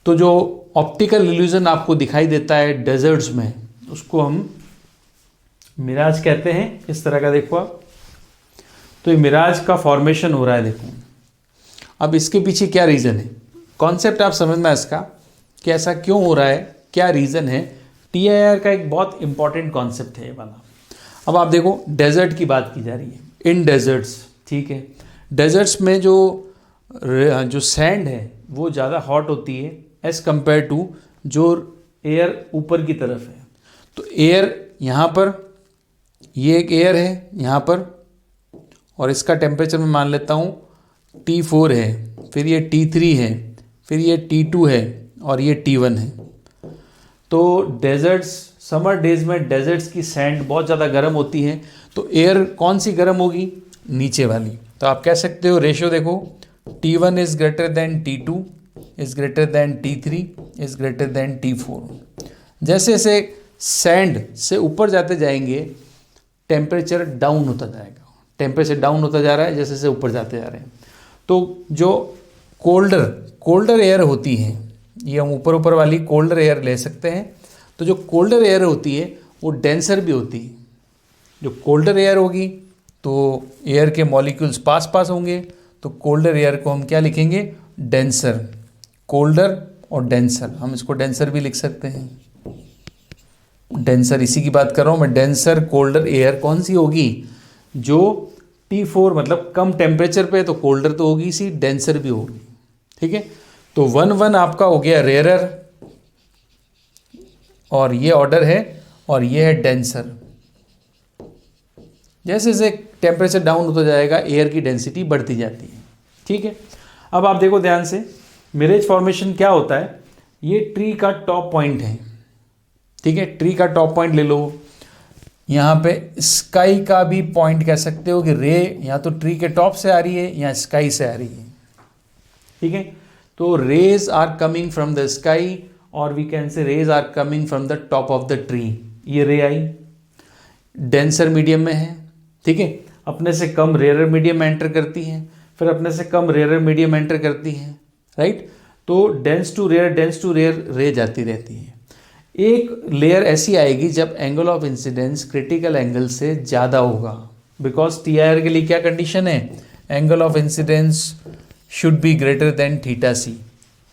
तो जो ऑप्टिकल इल्यूजन आपको दिखाई देता है डेजर्ट्स में उसको हम मिराज कहते हैं। इस तरह का देखो आप, तो ये मिराज का फॉर्मेशन हो रहा है, देखो। अब इसके पीछे क्या रीज़न है, कॉन्सेप्ट आप समझना इसका कि ऐसा क्यों हो रहा है, क्या रीज़न है। TIR का एक बहुत इंपॉर्टेंट कॉन्सेप्ट है ये वाला। अब आप देखो डेजर्ट की बात की जा रही है, इन डेजर्ट्स, ठीक है। डेजर्ट्स में जो सैंड है वो ज़्यादा हॉट होती है एज़ कम्पेयर टू जो एयर ऊपर की तरफ है। तो एयर यहाँ पर, ये एक एयर है यहाँ पर, और इसका टेम्परेचर मैं मान लेता हूँ T4 है, फिर ये T3 है, फिर ये T2 है और ये T1 है। तो डेजर्ट्स, समर डेज में डेजर्ट्स की सैंड बहुत ज़्यादा गर्म होती है, तो एयर कौन सी गर्म होगी, नीचे वाली। तो आप कह सकते हो रेशियो देखो, T1 is greater than T2 is greater than T3 is greater than T4। जैसे जैसे सैंड से ऊपर जाते जाएंगे टेम्परेचर डाउन होता जाएगा, टेम्परेचर डाउन होता जा रहा है जैसे जैसे ऊपर जाते जा रहे हैं। तो जो कोल्डर एयर होती है, ये हम ऊपर ऊपर वाली कोल्डर एयर ले सकते हैं। तो जो कोल्डर एयर होती है वो डेंसर भी होती है। जो कोल्डर एयर होगी तो एयर के मॉलिक्यूल्स पास पास होंगे, तो कोल्डर एयर को हम क्या लिखेंगे, डेंसर। कोल्डर और डेंसर, हम इसको डेंसर भी लिख सकते हैं। डेंसर, इसी की बात कर रहा हूँ मैं। डेंसर कोल्डर एयर कौन सी होगी, जो T4 मतलब कम टेम्परेचर पे, तो कोल्डर तो होगी सी, डेंसर भी होगी। ठीक है, तो 1 आपका हो गया रेयरर, और ये ऑर्डर है, और ये है डेंसर। जैसे जैसे टेम्परेचर डाउन होता जाएगा एयर की डेंसिटी बढ़ती जाती है। ठीक है, अब आप देखो ध्यान से, मिरेज फॉर्मेशन क्या होता है। ये ट्री का टॉप पॉइंट है, ठीक है, ट्री का टॉप पॉइंट ले लो। यहाँ पे स्काई का भी पॉइंट कह सकते हो कि रे या तो ट्री के टॉप से आ रही है या स्काई से आ रही है। ठीक है, तो rays are coming from the sky, और we can say rays are coming from the top of the tree. ये रे आई डेंसर मीडियम में है। ठीक है, अपने से कम रेयर मीडियम में एंटर करती है, फिर अपने से कम रेयर मीडियम एंटर करती है, राइट। तो डेंस टू रेयर रे जाती रहती है। एक लेयर ऐसी आएगी जब angle of incidence critical angle से ज़्यादा होगा, बिकॉज TIR के लिए क्या कंडीशन है, angle of incidence should be greater than theta C.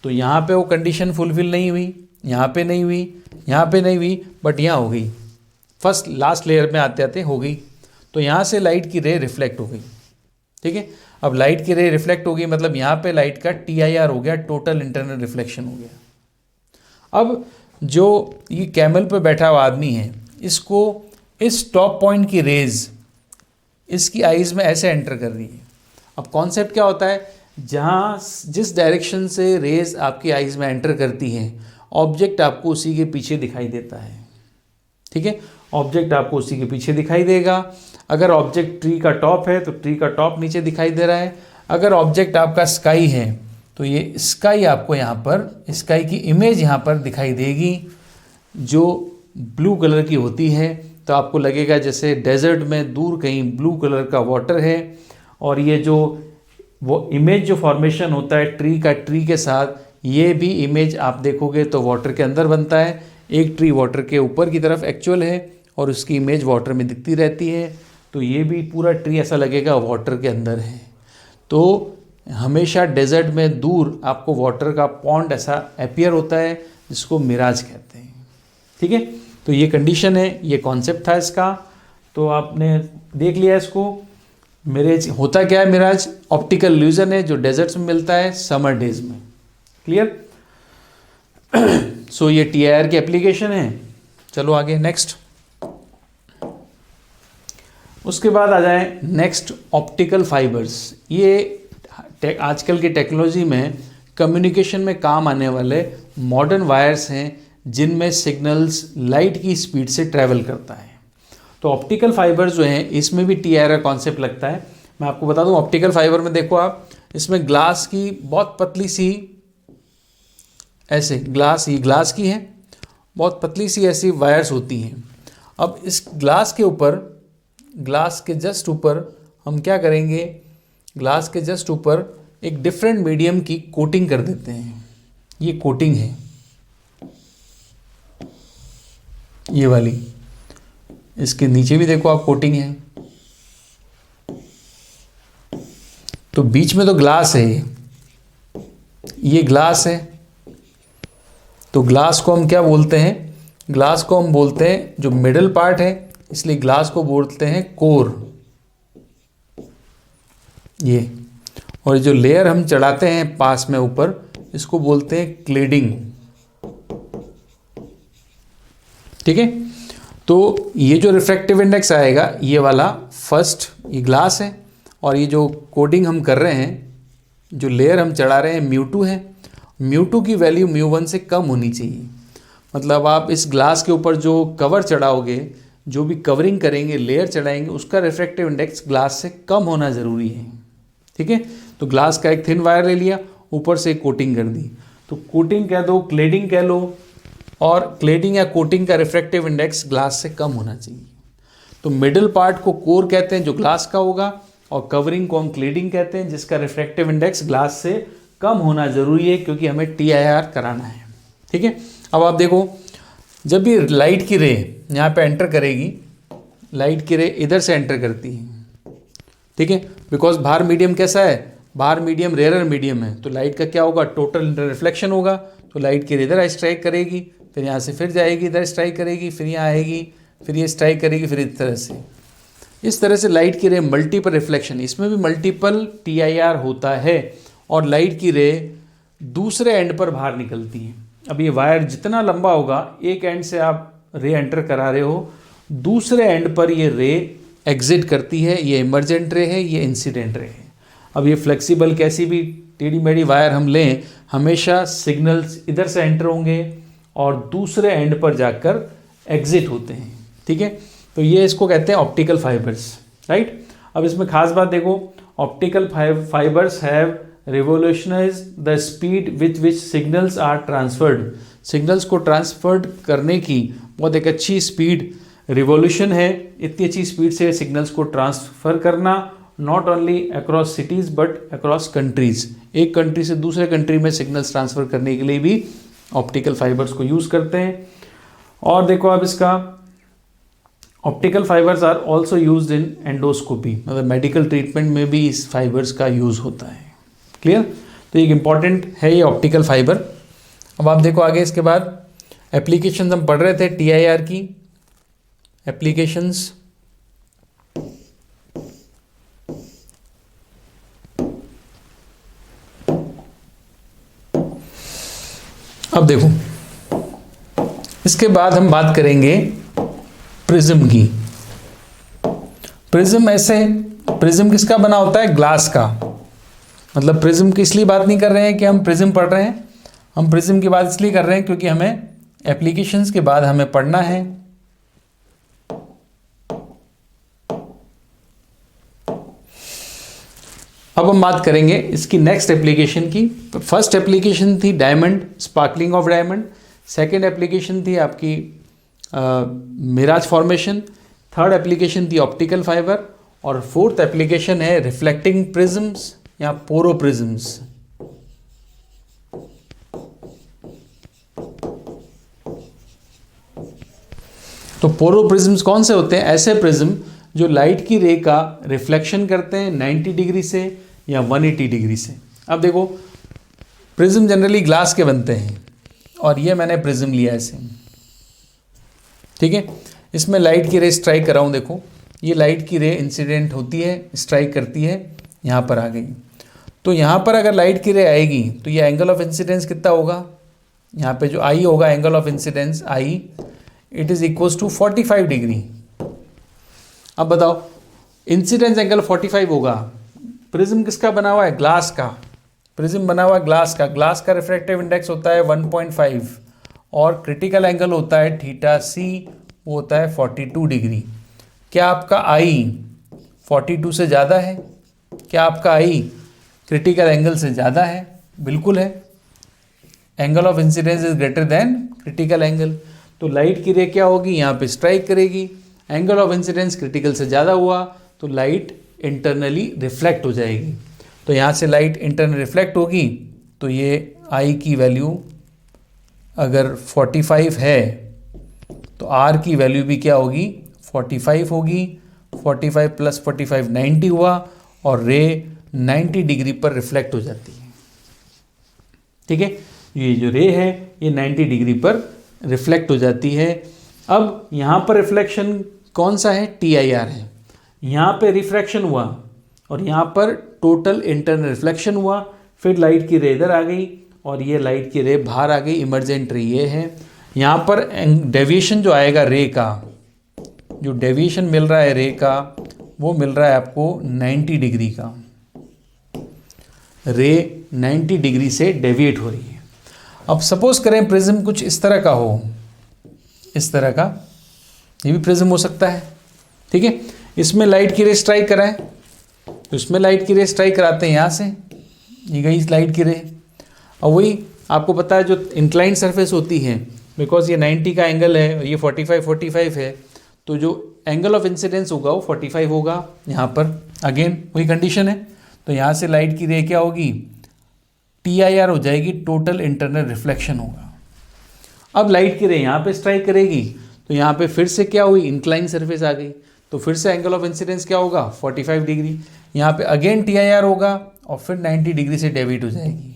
तो यहाँ पे वो कंडीशन फुलफिल नहीं हुई, यहाँ पे नहीं हुई, यहाँ पे नहीं हुई, बट यहाँ हो गई, फर्स्ट लास्ट लेयर में आते आते हो गई। तो यहाँ से लाइट की रे रिफ्लेक्ट हो गई, ठीक है। अब लाइट की रे रिफ्लेक्ट हो गई मतलब यहाँ पे लाइट का TIR हो गया, टोटल इंटरनल रिफ्लेक्शन हो गया। अब जो ये कैमल पे बैठा हुआ आदमी है, इसको इस टॉप पॉइंट की रेज इसकी आईज में ऐसे एंटर कर रही है। अब कॉन्सेप्ट क्या होता है, जहाँ जिस डायरेक्शन से रेज आपकी आईज में एंटर करती हैं, ऑब्जेक्ट आपको उसी के पीछे दिखाई देता है, ठीक है। ऑब्जेक्ट आपको उसी के पीछे दिखाई देगा। अगर ऑब्जेक्ट ट्री का टॉप है तो ट्री का टॉप नीचे दिखाई दे रहा है। अगर ऑब्जेक्ट आपका स्काई है तो ये स्काई आपको यहाँ पर, स्काई की इमेज यहाँ पर दिखाई देगी जो ब्लू कलर की होती है। तो आपको लगेगा जैसे डेजर्ट में दूर कहीं ब्लू कलर का वाटर है। और ये जो वो इमेज जो फॉर्मेशन होता है ट्री का, ट्री के साथ ये भी इमेज आप देखोगे तो वाटर के अंदर बनता है। एक ट्री वाटर के ऊपर की तरफ एक्चुअल है और उसकी इमेज वाटर में दिखती रहती है। तो ये भी पूरा ट्री ऐसा लगेगा वाटर के अंदर है। तो हमेशा डेजर्ट में दूर आपको वाटर का पॉन्ड ऐसा अपीयर होता है जिसको मिराज कहते हैं, ठीक है। तो ये कंडीशन है, ये कॉन्सेप्ट था इसका। तो आपने देख लिया इसको। मिराज होता क्या है, मिराज ऑप्टिकल इल्यूजन है जो डेजर्ट्स में मिलता है समर डेज में। क्लियर। सो ये TIR की एप्लीकेशन है। चलो आगे नेक्स्ट। उसके बाद आ जाए नेक्स्ट, ऑप्टिकल फाइबर्स। ये आजकल की टेक्नोलॉजी में कम्युनिकेशन में काम आने वाले मॉडर्न वायर्स हैं जिनमें सिग्नल्स लाइट की स्पीड से ट्रैवल करता है। तो ऑप्टिकल फाइबर्स जो हैं इसमें भी TIR का कॉन्सेप्ट लगता है। मैं आपको बता दूं, ऑप्टिकल फाइबर में देखो आप, इसमें ग्लास की बहुत पतली सी ऐसे ग्लास, ये ग्लास की है, बहुत पतली सी ऐसी वायर्स होती हैं। अब इस ग्लास के ऊपर, ग्लास के जस्ट ऊपर हम क्या करेंगे, ग्लास के जस्ट ऊपर एक डिफरेंट मीडियम की कोटिंग कर देते हैं। ये कोटिंग है, ये वाली। इसके नीचे भी देखो आप कोटिंग है। तो बीच में तो ग्लास है, ये ग्लास है। तो ग्लास को हम क्या बोलते हैं, ग्लास को हम बोलते हैं जो मिडल पार्ट है, इसलिए ग्लास को बोलते हैं कोर, ये। और जो लेयर हम चढ़ाते हैं पास में ऊपर, इसको बोलते हैं क्लेडिंग, ठीक है। तो ये जो रिफ्रैक्टिव इंडेक्स आएगा, ये वाला फर्स्ट, ये ग्लास है। और ये जो कोडिंग हम कर रहे हैं, जो लेयर हम चढ़ा रहे हैं, μ2 है। μ2 की वैल्यू μ1 से कम होनी चाहिए। मतलब आप इस ग्लास के ऊपर जो कवर चढ़ाओगे, जो भी कवरिंग करेंगे, लेयर चढ़ाएंगे, उसका रिफ्रैक्टिव इंडेक्स ग्लास से कम होना ज़रूरी है, ठीक है। तो ग्लास का एक थिन वायर ले लिया, ऊपर से कोटिंग कर दी। तो कोटिंग कह दो, क्लेडिंग कह लो। और क्लेडिंग या कोटिंग का रिफ्रैक्टिव इंडेक्स ग्लास से कम होना चाहिए। तो मिडिल पार्ट को कोर कहते हैं जो ग्लास का होगा, और कवरिंग को हम क्लेडिंग कहते हैं जिसका रिफ्रैक्टिव इंडेक्स ग्लास से कम होना ज़रूरी है, क्योंकि हमें TIR कराना है, ठीक है। अब आप देखो, जब भी लाइट की रे यहाँ पे एंटर करेगी, लाइट की रे इधर से एंटर करती है, ठीक है। बिकॉज बाहर मीडियम कैसा है, बाहर मीडियम रेयर मीडियम है। तो लाइट का क्या होगा, टोटल इंटर रिफ्लेक्शन होगा। तो लाइट की रे इधर स्ट्राइक करेगी, फिर यहाँ से फिर जाएगी, इधर स्ट्राइक करेगी, फिर यहाँ आएगी, फिर ये स्ट्राइक करेगी, फिर इस तरह से लाइट की रे मल्टीपल रिफ्लेक्शन, इसमें भी मल्टीपल TIR होता है। और लाइट की रे दूसरे एंड पर बाहर निकलती है। अब ये वायर जितना लंबा होगा, एक एंड से आप रे एंटर करा रहे हो, दूसरे एंड पर ये रे एग्जिट करती है। ये इमर्जेंट रे है, ये इंसिडेंट रे है। अब ये फ्लेक्सिबल कैसी भी टेढ़ी मेढ़ी वायर हम लें, हमेशा सिग्नल्स इधर से एंटर होंगे और दूसरे एंड पर जाकर एग्जिट होते हैं, ठीक है। तो ये इसको कहते हैं ऑप्टिकल फाइबर्स, राइट। अब इसमें खास बात देखो, optical fibres have revolutionise the speed with which signals are transferred. Signals को ट्रांसफर्ड करने की बहुत एक अच्छी स्पीड रिवोल्यूशन है। इतनी अच्छी स्पीड से सिग्नल्स को ट्रांसफ़र करना, not only across cities but across countries. एक कंट्री से दूसरे कंट्री में सिग्नल्स ट्रांसफ़र करने के लिए भी ऑप्टिकल फाइबर्स को यूज़ करते हैं। और देखो अब इसका, optical fibres are also used in endoscopy, मतलब मेडिकल ट्रीटमेंट में भी इस फाइबर्स का यूज़ होता है, क्लियर? तो एक इम्पॉर्टेंट है ये ऑप्टिकल फाइबर। अब आप देखो आगे इसके बाद एप्लीकेशन हम पढ़ रहे थे TIR की एप्लीकेशंस। अब देखो इसके बाद हम बात करेंगे प्रिज्म की। प्रिज्म किसका बना होता है? ग्लास का। मतलब प्रिज्म की इसलिए बात नहीं कर रहे हैं कि हम प्रिज्म पढ़ रहे हैं, हम प्रिज्म की बात इसलिए कर रहे हैं क्योंकि हमें एप्लीकेशंस के बाद हमें पढ़ना है अब हम बात करेंगे इसकी नेक्स्ट एप्लीकेशन की। फर्स्ट एप्लीकेशन थी diamond, sparkling of diamond. Second application थी आपकी मिराज फॉर्मेशन। थर्ड एप्लीकेशन थी ऑप्टिकल फाइबर। और फोर्थ एप्लीकेशन है रिफ्लेक्टिंग प्रिज्म्स या पोरो प्रिज्म्स। तो पोरो प्रिज्म्स कौन से होते हैं? ऐसे प्रिज्म जो लाइट की रे का रिफ्लेक्शन करते हैं 90 डिग्री से या 180 डिग्री से। अब देखो प्रिज्म जनरली ग्लास के बनते हैं और ये मैंने प्रिज्म लिया ऐसे, ठीक है। इसमें लाइट की रे स्ट्राइक कर रहा हूँ, देखो ये लाइट की रे इंसिडेंट होती है, स्ट्राइक करती है, यहाँ पर आ गई। तो यहाँ पर अगर लाइट की रे आएगी तो ये एंगल ऑफ इंसिडेंस कितना होगा? यहाँ पे जो आई होगा angle of incidence I, it is equals to 45 degree. अब बताओ इंसिडेंस एंगल 45 होगा। प्रिज्म किसका बना हुआ है? ग्लास का। प्रिज्म बना हुआ है ग्लास का। ग्लास का रिफ्रैक्टिव इंडेक्स होता है 1.5 और क्रिटिकल एंगल होता है थीटा सी, वो होता है 42 डिग्री। क्या आपका आई 42 से ज़्यादा है? क्या आपका आई क्रिटिकल एंगल से ज़्यादा है? बिल्कुल है। Angle of incidence is greater than critical angle. तो लाइट की रे क्या होगी? यहाँ पे स्ट्राइक करेगी, एंगल ऑफ इंसिडेंस क्रिटिकल से ज़्यादा हुआ तो लाइट इंटरनली रिफ्लेक्ट हो जाएगी। तो यहाँ से लाइट इंटरनल रिफ्लेक्ट होगी तो ये आई की वैल्यू अगर 45 है तो आर की वैल्यू भी क्या होगी? 45 होगी। 45 प्लस 45 90 हुआ और रे 90 डिग्री पर रिफ्लेक्ट हो जाती है, ठीक है। ये जो रे है ये 90 डिग्री पर रिफ्लेक्ट हो जाती है। अब यहाँ पर रिफ्लेक्शन कौन सा है? TIR है। यहाँ पे रिफ्रैक्शन हुआ और यहाँ पर टोटल इंटरनल रिफ्लेक्शन हुआ, फिर लाइट की रे इधर आ गई और ये लाइट की रे बाहर आ गई, इमर्जेंट रे ये है। यहाँ पर डेविएशन जो आएगा रे का, जो डेविएशन मिल रहा है रे का वो मिल रहा है आपको 90 डिग्री का। रे 90 डिग्री से डेविएट हो रही है। अब सपोज करें प्रिज्म कुछ इस तरह का हो, इस तरह का, ये भी प्रिज्म हो सकता है, ठीक है। इसमें लाइट की रे स्ट्राइक कराएं तो इसमें लाइट की रे स्ट्राइक कराते हैं यहाँ से, ये गई लाइट की रे। और वही आपको पता है जो इंक्लाइंड सरफेस होती है, बिकॉज ये 90 का एंगल है और ये 45 है, तो जो एंगल ऑफ इंसिडेंस होगा वो 45 होगा। यहाँ पर अगेन वही कंडीशन है। तो यहाँ से लाइट की रे क्या होगी? TIR हो जाएगी, टोटल इंटरनल रिफ्लेक्शन होगा। अब लाइट की रे यहाँ पे स्ट्राइक करेगी तो यहाँ पे फिर से क्या हुई? इंक्लाइन सरफेस आ गई, तो फिर से एंगल ऑफ इंसिडेंस क्या होगा? 45 डिग्री। यहाँ पे अगेन TIR होगा और फिर 90 डिग्री से डेविएट हो जाएगी।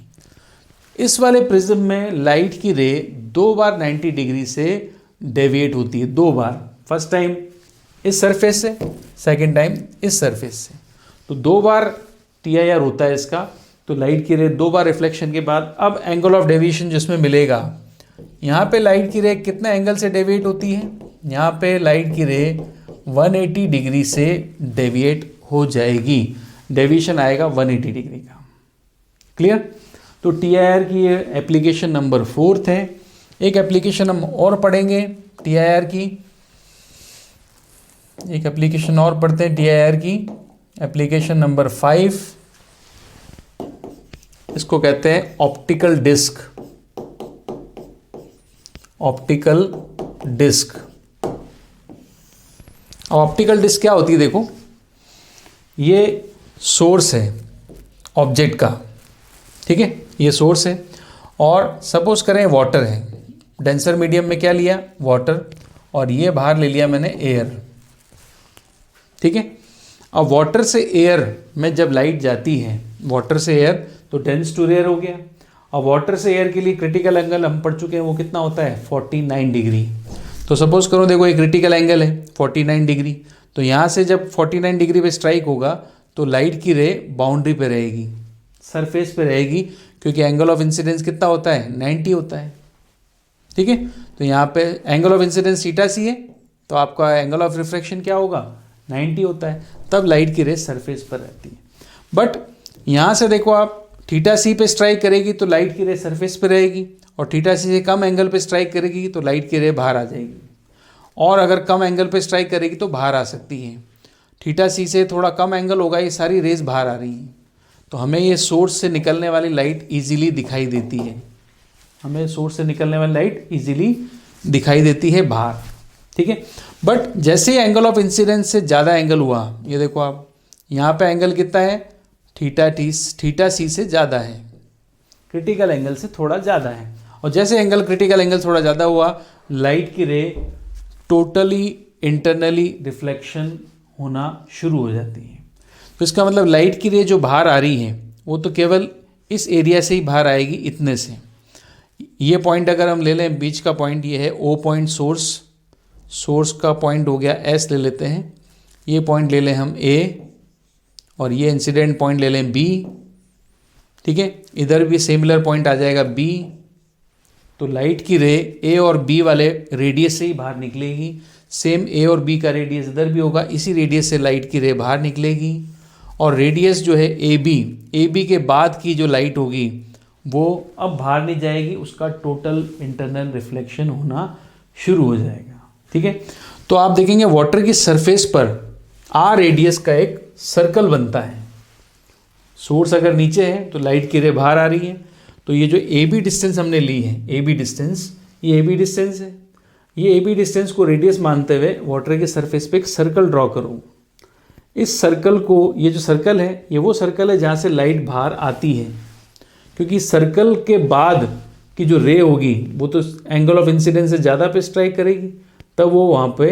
इस वाले प्रिज्म में लाइट की रे 2 बार 90 डिग्री से डेविएट होती है, 2 बार। फर्स्ट टाइम इस सरफेस से, सेकेंड टाइम इस सरफेस से, तो 2 बार TIR होता है इसका। तो लाइट की रे 2 बार रिफ्लेक्शन के बाद अब एंगल ऑफ डेविएशन जिसमें मिलेगा, यहाँ पे लाइट की रे कितना एंगल से डेविएट होती है? यहाँ पे लाइट की रे 180 डिग्री से डेविएट हो जाएगी। डेविएशन आएगा 180 डिग्री का। क्लियर? तो TIR की ये एप्लीकेशन नंबर 4 है। एक एप्लीकेशन हम और पढ़ेंगे TIR की, एक एप्लीकेशन और पढ़ते हैं TIR की, एप्लीकेशन नंबर 5। इसको कहते हैं ऑप्टिकल डिस्क। Optical disc. अब ऑप्टिकल डिस्क क्या होती है? देखो ये सोर्स है ऑब्जेक्ट का, ठीक है, ये सोर्स है। और सपोज करें वाटर है, डेंसर मीडियम में क्या लिया? वाटर, और ये बाहर ले लिया मैंने एयर, ठीक है। अब वाटर से एयर में जब लाइट जाती है, वाटर से एयर तो डेंस टू रेयर हो गया। और वाटर से एयर के लिए क्रिटिकल एंगल हम पढ़ चुके हैं, वो कितना होता है 49 डिग्री। तो सपोज करो देखो एक क्रिटिकल एंगल है 49 डिग्री, तो यहाँ से जब 49 डिग्री पे स्ट्राइक होगा तो लाइट की रे बाउंड्री पे रहेगी, सरफेस पे रहेगी, क्योंकि एंगल ऑफ इंसिडेंस कितना होता है 90 होता है। ठीक है, तो यहाँ पे एंगल ऑफ इंसिडेंस थीटा सी है, तो आपका एंगल ऑफ रिफ्रैक्शन क्या होगा 90 होता है, तब लाइट की रे सरफेस पर रहती है। बट यहाँ से देखो आप थीटा सी पे स्ट्राइक करेगी तो लाइट की रे सरफेस पे रहेगी, और थीटा सी से कम एंगल पे स्ट्राइक करेगी तो लाइट की रे बाहर आ जाएगी, और अगर कम एंगल पे स्ट्राइक करेगी तो बाहर आ सकती है। थीटा सी से थोड़ा कम एंगल होगा, ये सारी रेज बाहर आ रही हैं, तो हमें ये सोर्स से निकलने वाली लाइट ईजिली दिखाई देती है, हमें सोर्स से निकलने वाली लाइट ईजिली दिखाई देती है बाहर। ठीक है, बट जैसे ही एंगल ऑफ इंसिडेंस से ज़्यादा एंगल हुआ, ये देखो आप यहाँ पे एंगल कितना है थीटा सी से ज़्यादा है, क्रिटिकल एंगल से थोड़ा ज़्यादा है, और जैसे एंगल क्रिटिकल एंगल थोड़ा ज़्यादा हुआ, लाइट की रे टोटली इंटरनली रिफ्लेक्शन होना शुरू हो जाती है। तो इसका मतलब लाइट की रे जो बाहर आ रही है वो तो केवल इस एरिया से ही बाहर आएगी, इतने से। ये पॉइंट अगर हम ले लें, बीच का पॉइंट ये है ओ पॉइंट, सोर्स का पॉइंट हो गया एस ले लेते हैं, ये पॉइंट ले लें हम ए, और ये इंसिडेंट पॉइंट ले लें बी। ठीक है, इधर भी सिमिलर पॉइंट आ जाएगा बी, तो लाइट की रे ए और बी वाले रेडियस से ही बाहर निकलेगी। सेम ए और बी का रेडियस इधर भी होगा, इसी रेडियस से लाइट की रे बाहर निकलेगी, और रेडियस जो है ए बी के बाद की जो लाइट होगी वो अब बाहर नहीं जाएगी, उसका टोटल इंटरनल रिफ्लेक्शन होना शुरू हो जाएगा। ठीक है, तो आप देखेंगे वाटर की सरफेस पर आर रेडियस का एक सर्कल बनता है। सोर्स अगर नीचे है तो लाइट की रे बाहर आ रही है, तो ये जो ए बी डिस्टेंस हमने ली है, ए बी डिस्टेंस, ये ए बी डिस्टेंस है, ये ए बी डिस्टेंस को रेडियस मानते हुए वाटर के सरफेस पे एक सर्कल ड्रॉ करो। इस सर्कल को, ये जो सर्कल है ये वो सर्कल है जहाँ से लाइट बाहर आती है, क्योंकि सर्कल के बाद की जो रे होगी वो तो एंगल ऑफ इंसिडेंस से ज़्यादा पे स्ट्राइक करेगी, तब वो वहाँ पे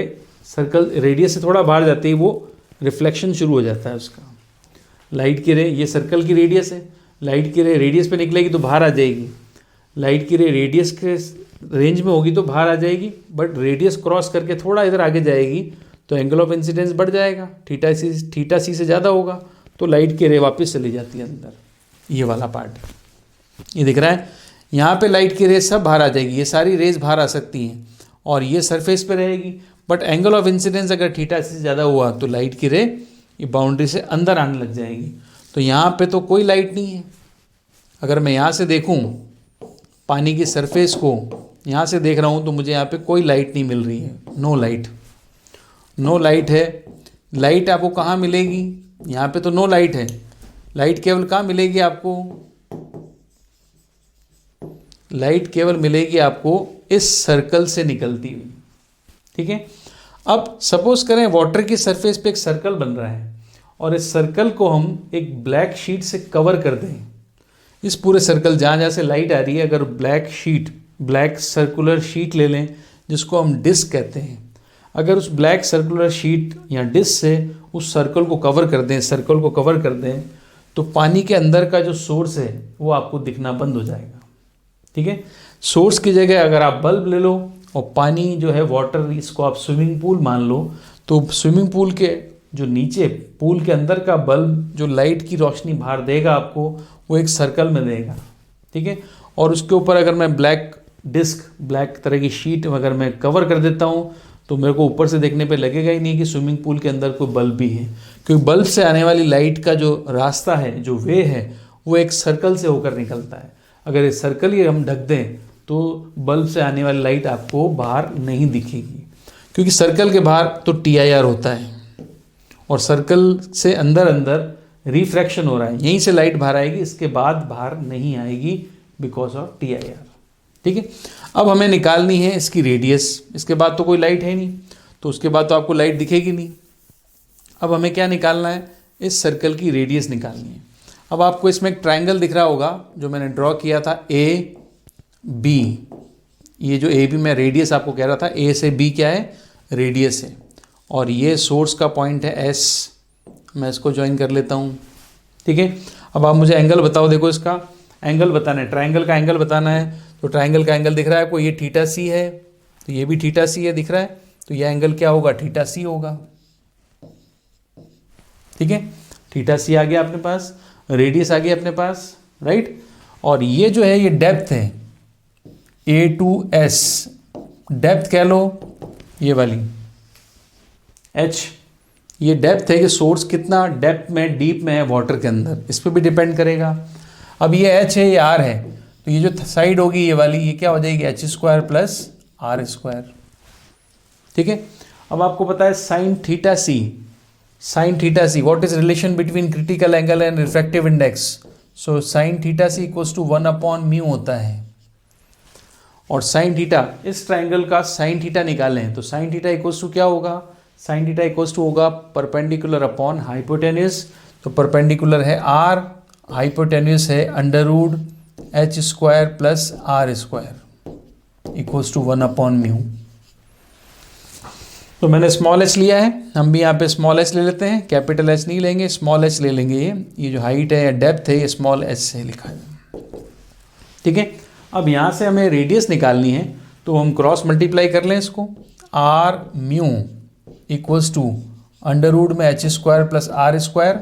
सर्कल रेडियस से थोड़ा बाहर जाते ही वो रिफ्लेक्शन शुरू हो जाता है उसका। लाइट की रे, ये सर्कल की रेडियस है, लाइट की रे रेडियस पे निकलेगी तो बाहर आ जाएगी, लाइट की रे रेडियस के रेंज में होगी तो बाहर आ जाएगी, बट रेडियस क्रॉस करके थोड़ा इधर आगे जाएगी तो एंगल ऑफ इंसिडेंस बढ़ जाएगा, थीटा सी से ज़्यादा होगा, तो लाइट की रे वापस चली जाती है अंदर। ये वाला पार्ट ये दिख रहा है, यहाँ पे लाइट की रेज सब बाहर आ जाएगी, ये सारी रेज बाहर आ सकती हैं, और ये सरफेस पे रहेगी, बट एंगल ऑफ इंसिडेंस अगर थीटा से ज़्यादा हुआ तो लाइट की रे ये बाउंड्री से अंदर आने लग जाएगी। तो यहाँ पे तो कोई लाइट नहीं है। अगर मैं यहाँ से देखूँ पानी की सरफेस को, यहाँ से देख रहा हूँ तो मुझे यहाँ पे कोई लाइट नहीं मिल रही है, नो लाइट है। लाइट आपको कहाँ मिलेगी, यहाँ पे तो नो लाइट है, लाइट केवल कहाँ मिलेगी आपको, लाइट केवल मिलेगी आपको इस सर्कल से निकलती हुई। ठीक है, अब सपोज करें वाटर की सरफेस पे एक सर्कल बन रहा है, और इस सर्कल को हम एक ब्लैक शीट से कवर कर दें। इस पूरे सर्कल जहाँ जहाँ से लाइट आ रही है, अगर ब्लैक सर्कुलर शीट ले लें जिसको हम डिस्क कहते हैं, अगर उस ब्लैक सर्कुलर शीट या डिस्क से उस सर्कल को कवर कर दें, तो पानी के अंदर का जो सोर्स है वो आपको दिखना बंद हो जाएगा। ठीक है, सोर्स की जगह अगर आप बल्ब ले लो और पानी जो है वाटर, इसको आप स्विमिंग पूल मान लो, तो स्विमिंग पूल के जो नीचे पूल के अंदर का बल्ब जो लाइट की रोशनी बाहर देगा आपको, वो एक सर्कल में देगा। ठीक है, और उसके ऊपर अगर मैं ब्लैक तरह की शीट अगर मैं कवर कर देता हूँ तो मेरे को ऊपर से देखने पे लगेगा ही नहीं कि स्विमिंग पूल के अंदर कोई बल्ब भी है, क्योंकि बल्ब से आने वाली लाइट का जो रास्ता है, जो वे है, वो एक सर्कल से होकर निकलता है। अगर इस सर्कल ही हम ढक दें तो बल्ब से आने वाली लाइट आपको बाहर नहीं दिखेगी, क्योंकि सर्कल के बाहर तो TIR होता है और सर्कल से अंदर रिफ्रैक्शन हो रहा है, यहीं से लाइट बाहर आएगी, इसके बाद बाहर नहीं आएगी बिकॉज ऑफ TIR। ठीक है, अब हमें निकालनी है इसकी रेडियस, इसके बाद तो कोई लाइट है नहीं, तो उसके बाद तो आपको लाइट दिखेगी नहीं। अब हमें क्या निकालना है, इस सर्कल की रेडियस निकालनी है। अब आपको इसमें एक ट्रायंगल दिख रहा होगा जो मैंने ड्रॉ किया था AB, ये जो AB में रेडियस आपको कह रहा था, A से B क्या है, रेडियस है, और ये सोर्स का पॉइंट है S, मैं इसको ज्वाइन कर लेता हूँ। ठीक है, अब आप मुझे एंगल बताओ, देखो इसका एंगल बताना है, ट्राइंगल का एंगल बताना है। तो ट्राइंगल का एंगल दिख रहा है आपको, ये थीटा सी है, तो ये भी थीटा सी है दिख रहा है, तो ये एंगल क्या होगा, थीटा सी होगा। ठीक है, थीटा सी आ गया अपने पास, रेडियस आ गया अपने पास, राइट। और ये जो है ये डेप्थ है, ए टू एस, डेप्थ कह लो ये वाली एच, ये डेप्थ है कि सोर्स कितना डेप्थ में, डीप में है वाटर के अंदर, इस पर भी डिपेंड करेगा। अब ये एच है, ये आर है, तो ये जो साइड होगी ये वाली, ये क्या हो जाएगी, H square plus R square. ठीक है, अब आपको पता है sine theta C, sine theta C, what is relation between critical angle and refractive index. So sine theta C equals to 1/μ होता है। और साइन थीटा, इस ट्राइंगल का साइन थीटा निकालें तो साइन थीटा इक्वल्स टू क्या होगा, साइन थीटा इक्वल्स टू होगा परपेंडिकुलर अपॉन हाइपोटेन्यूज। तो परपेंडिकुलर है आर, हाइपोटेन्यूज है under root H square plus R square equals to 1/μ। तो मैंने स्मॉल एच लिया है, हम भी यहाँ पे स्मॉल एच ले लेते हैं, कैपिटल एच नहीं लेंगे, स्मॉल एच ले लेंगे। ये जो हाइट है या डेप्थ है ये स्मॉल एच से लिखा है। ठीक है, अब यहाँ से हमें रेडियस निकालनी है, तो हम क्रॉस मल्टीप्लाई कर लें इसको, R mu equals to under root में H square plus R square,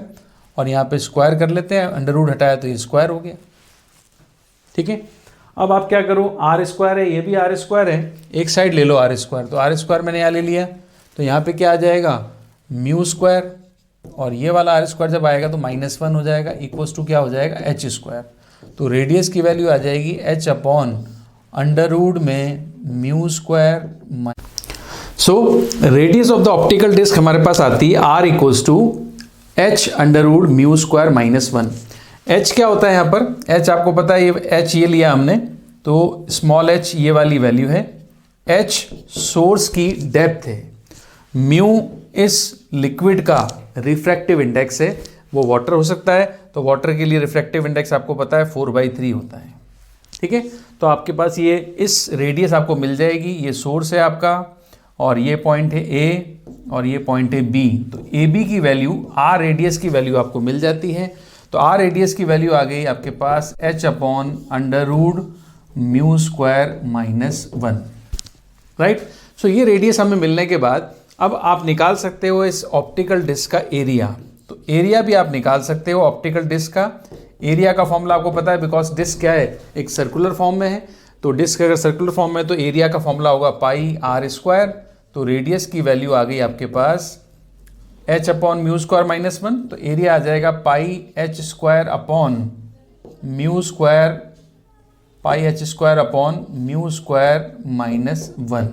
और यहाँ पे स्क्वायर कर लेते हैं, अंडर रूट हटाया तो ये स्क्वायर हो गया। ठीक है, अब आप क्या करो, आर स्क्वायर है, ये भी आर स्क्वायर है, एक साइड ले लो आर स्क्वायर, तो आर स्क्वायर मैंने यहाँ ले लिया, तो यहाँ पे क्या आ जाएगा, म्यू स्क्वायर, और ये वाला आर स्क्वायर जब आएगा तो -1 हो जाएगा, इक्वल्स टू क्या हो जाएगा, एच स्क्वायर। तो रेडियस की वैल्यू आ जाएगी एच अपॉन अंडर रूट में mu square. So radius of the optical disc हमारे पास आती है R equals to H under root mu square -1। H क्या होता है यहाँ पर, एच आपको पता है, ये एच ये लिया हमने, तो स्मॉल एच ये वाली वैल्यू है, एच सोर्स की डेप्थ है, म्यू इस लिक्विड का रिफ्रैक्टिव इंडेक्स है, वो वाटर हो सकता है, तो वाटर के लिए रिफ्रैक्टिव इंडेक्स आपको पता है 4/3 होता है। ठीक है, तो आपके पास ये इस रेडियस आपको मिल जाएगी, ये सोर्स है आपका, और ये पॉइंट है ए और ये पॉइंट है बी, तो ए बी की वैल्यू, आर रेडियस की वैल्यू आपको मिल जाती है। तो आर रेडियस की वैल्यू आ गई आपके पास H upon under root mu square -1, right. So ये रेडियस हमें मिलने के बाद अब आप निकाल सकते हो इस ऑप्टिकल डिस्क का एरिया। तो एरिया भी आप निकाल सकते हो ऑप्टिकल डिस्क का। एरिया का फॉर्मूला आपको पता है, बिकॉज डिस्क क्या है, एक सर्कुलर फॉर्म में है, तो डिस्क अगर सर्कुलर फॉर्म में है तो एरिया का फॉर्मूला होगा पाई आर स्क्वायर। तो रेडियस की वैल्यू आ गई आपके पास एच अपॉन म्यू स्क्वायर -1, तो एरिया आ जाएगा pi H square upon mu square, pi H square upon mu square -1,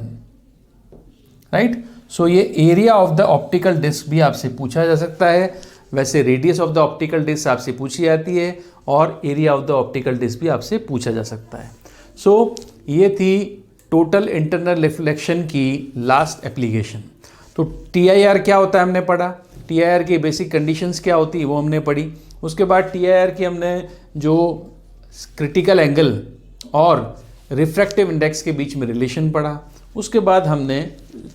right. So ये area of the optical disc भी आपसे पूछा जा सकता है। वैसे radius of the optical disc आपसे पूछी जाती है, और area of the optical disc भी आपसे पूछा जा सकता है। सो ये थी टोटल इंटरनल रिफ्लेक्शन की लास्ट एप्लीकेशन। तो TIR क्या होता है हमने पढ़ा, TIR की बेसिक कंडीशंस क्या होती है वो हमने पढ़ी। उसके बाद TIR की हमने जो क्रिटिकल एंगल और रिफ्रैक्टिव इंडेक्स के बीच में रिलेशन पढ़ा। उसके बाद हमने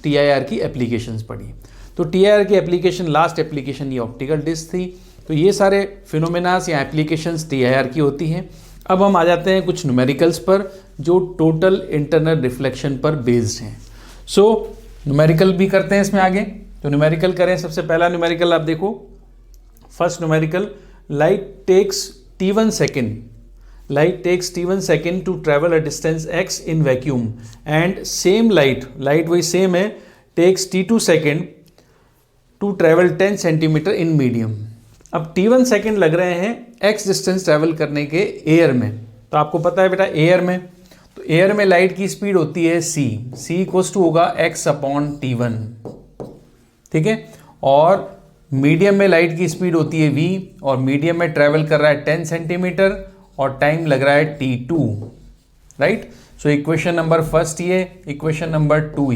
TIR की एप्लीकेशंस पढ़ी। तो TIR की एप्लीकेशन, लास्ट एप्लीकेशन ये ऑप्टिकल डिस्क थी। तो ये सारे फिनोमेनास या एप्लीकेशंस TIR की होती हैं। अब हम आ जाते हैं कुछ न्यूमेरिकल्स पर जो टोटल इंटरनल रिफ्लेक्शन पर बेस्ड हैं। सो न्यूमेरिकल भी करते हैं इसमें आगे। तो न्यूमेरिकल करें, सबसे पहला न्यूमेरिकल आप देखो, first numerical, light takes T1 second, light takes T1 second to travel a distance x in vacuum and same light वही सेम है, takes T2 second to travel 10 centimeter in medium। अब T1 सेकेंड लग रहे हैं x डिस्टेंस ट्रैवल करने के एयर में। तो आपको पता है बेटा एयर में, तो एयर में लाइट की स्पीड होती है c इक्वल्स टू होगा x अपॉन T1, ठीक है। और मीडियम में लाइट की स्पीड होती है v, और मीडियम में ट्रैवल कर रहा है 10 सेंटीमीटर, और टाइम लग रहा है T2, right. So equation number first ये, इक्वेशन नंबर 2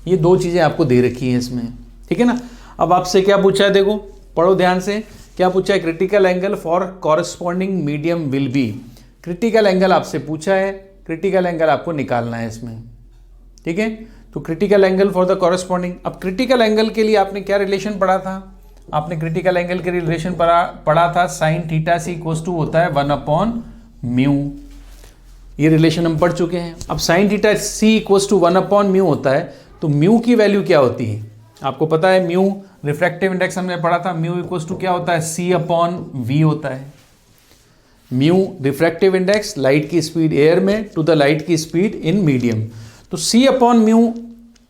ये दो चीज़ें आपको दे रखी हैं इसमें, ठीक है ना। अब आपसे क्या पूछा है, देखो पढ़ो ध्यान से, क्या पूछा है, critical angle for corresponding medium will be. Critical angle आपसे पूछा है, क्रिटिकल एंगल आपको निकालना है इसमें, ठीक है। तो critical angle for the corresponding, अब क्रिटिकल एंगल के लिए आपने क्या रिलेशन पढ़ा था, आपने क्रिटिकल एंगल के रिलेशन पढ़ा था, sine theta C equals to होता है 1/म्यू। ये रिलेशन हम पढ़ चुके हैं। अब sine theta C equals to 1/म्यू होता है, तो म्यू की वैल्यू क्या होती है आपको पता है। म्यू रिफ्रैक्टिव इंडेक्स हमने पढ़ा था, म्यू इक्वल्स टू क्या होता है, C/V होता है। म्यू रिफ्रैक्टिव इंडेक्स, लाइट की स्पीड एयर में टू द लाइट की स्पीड इन मीडियम। तो C/म्यू,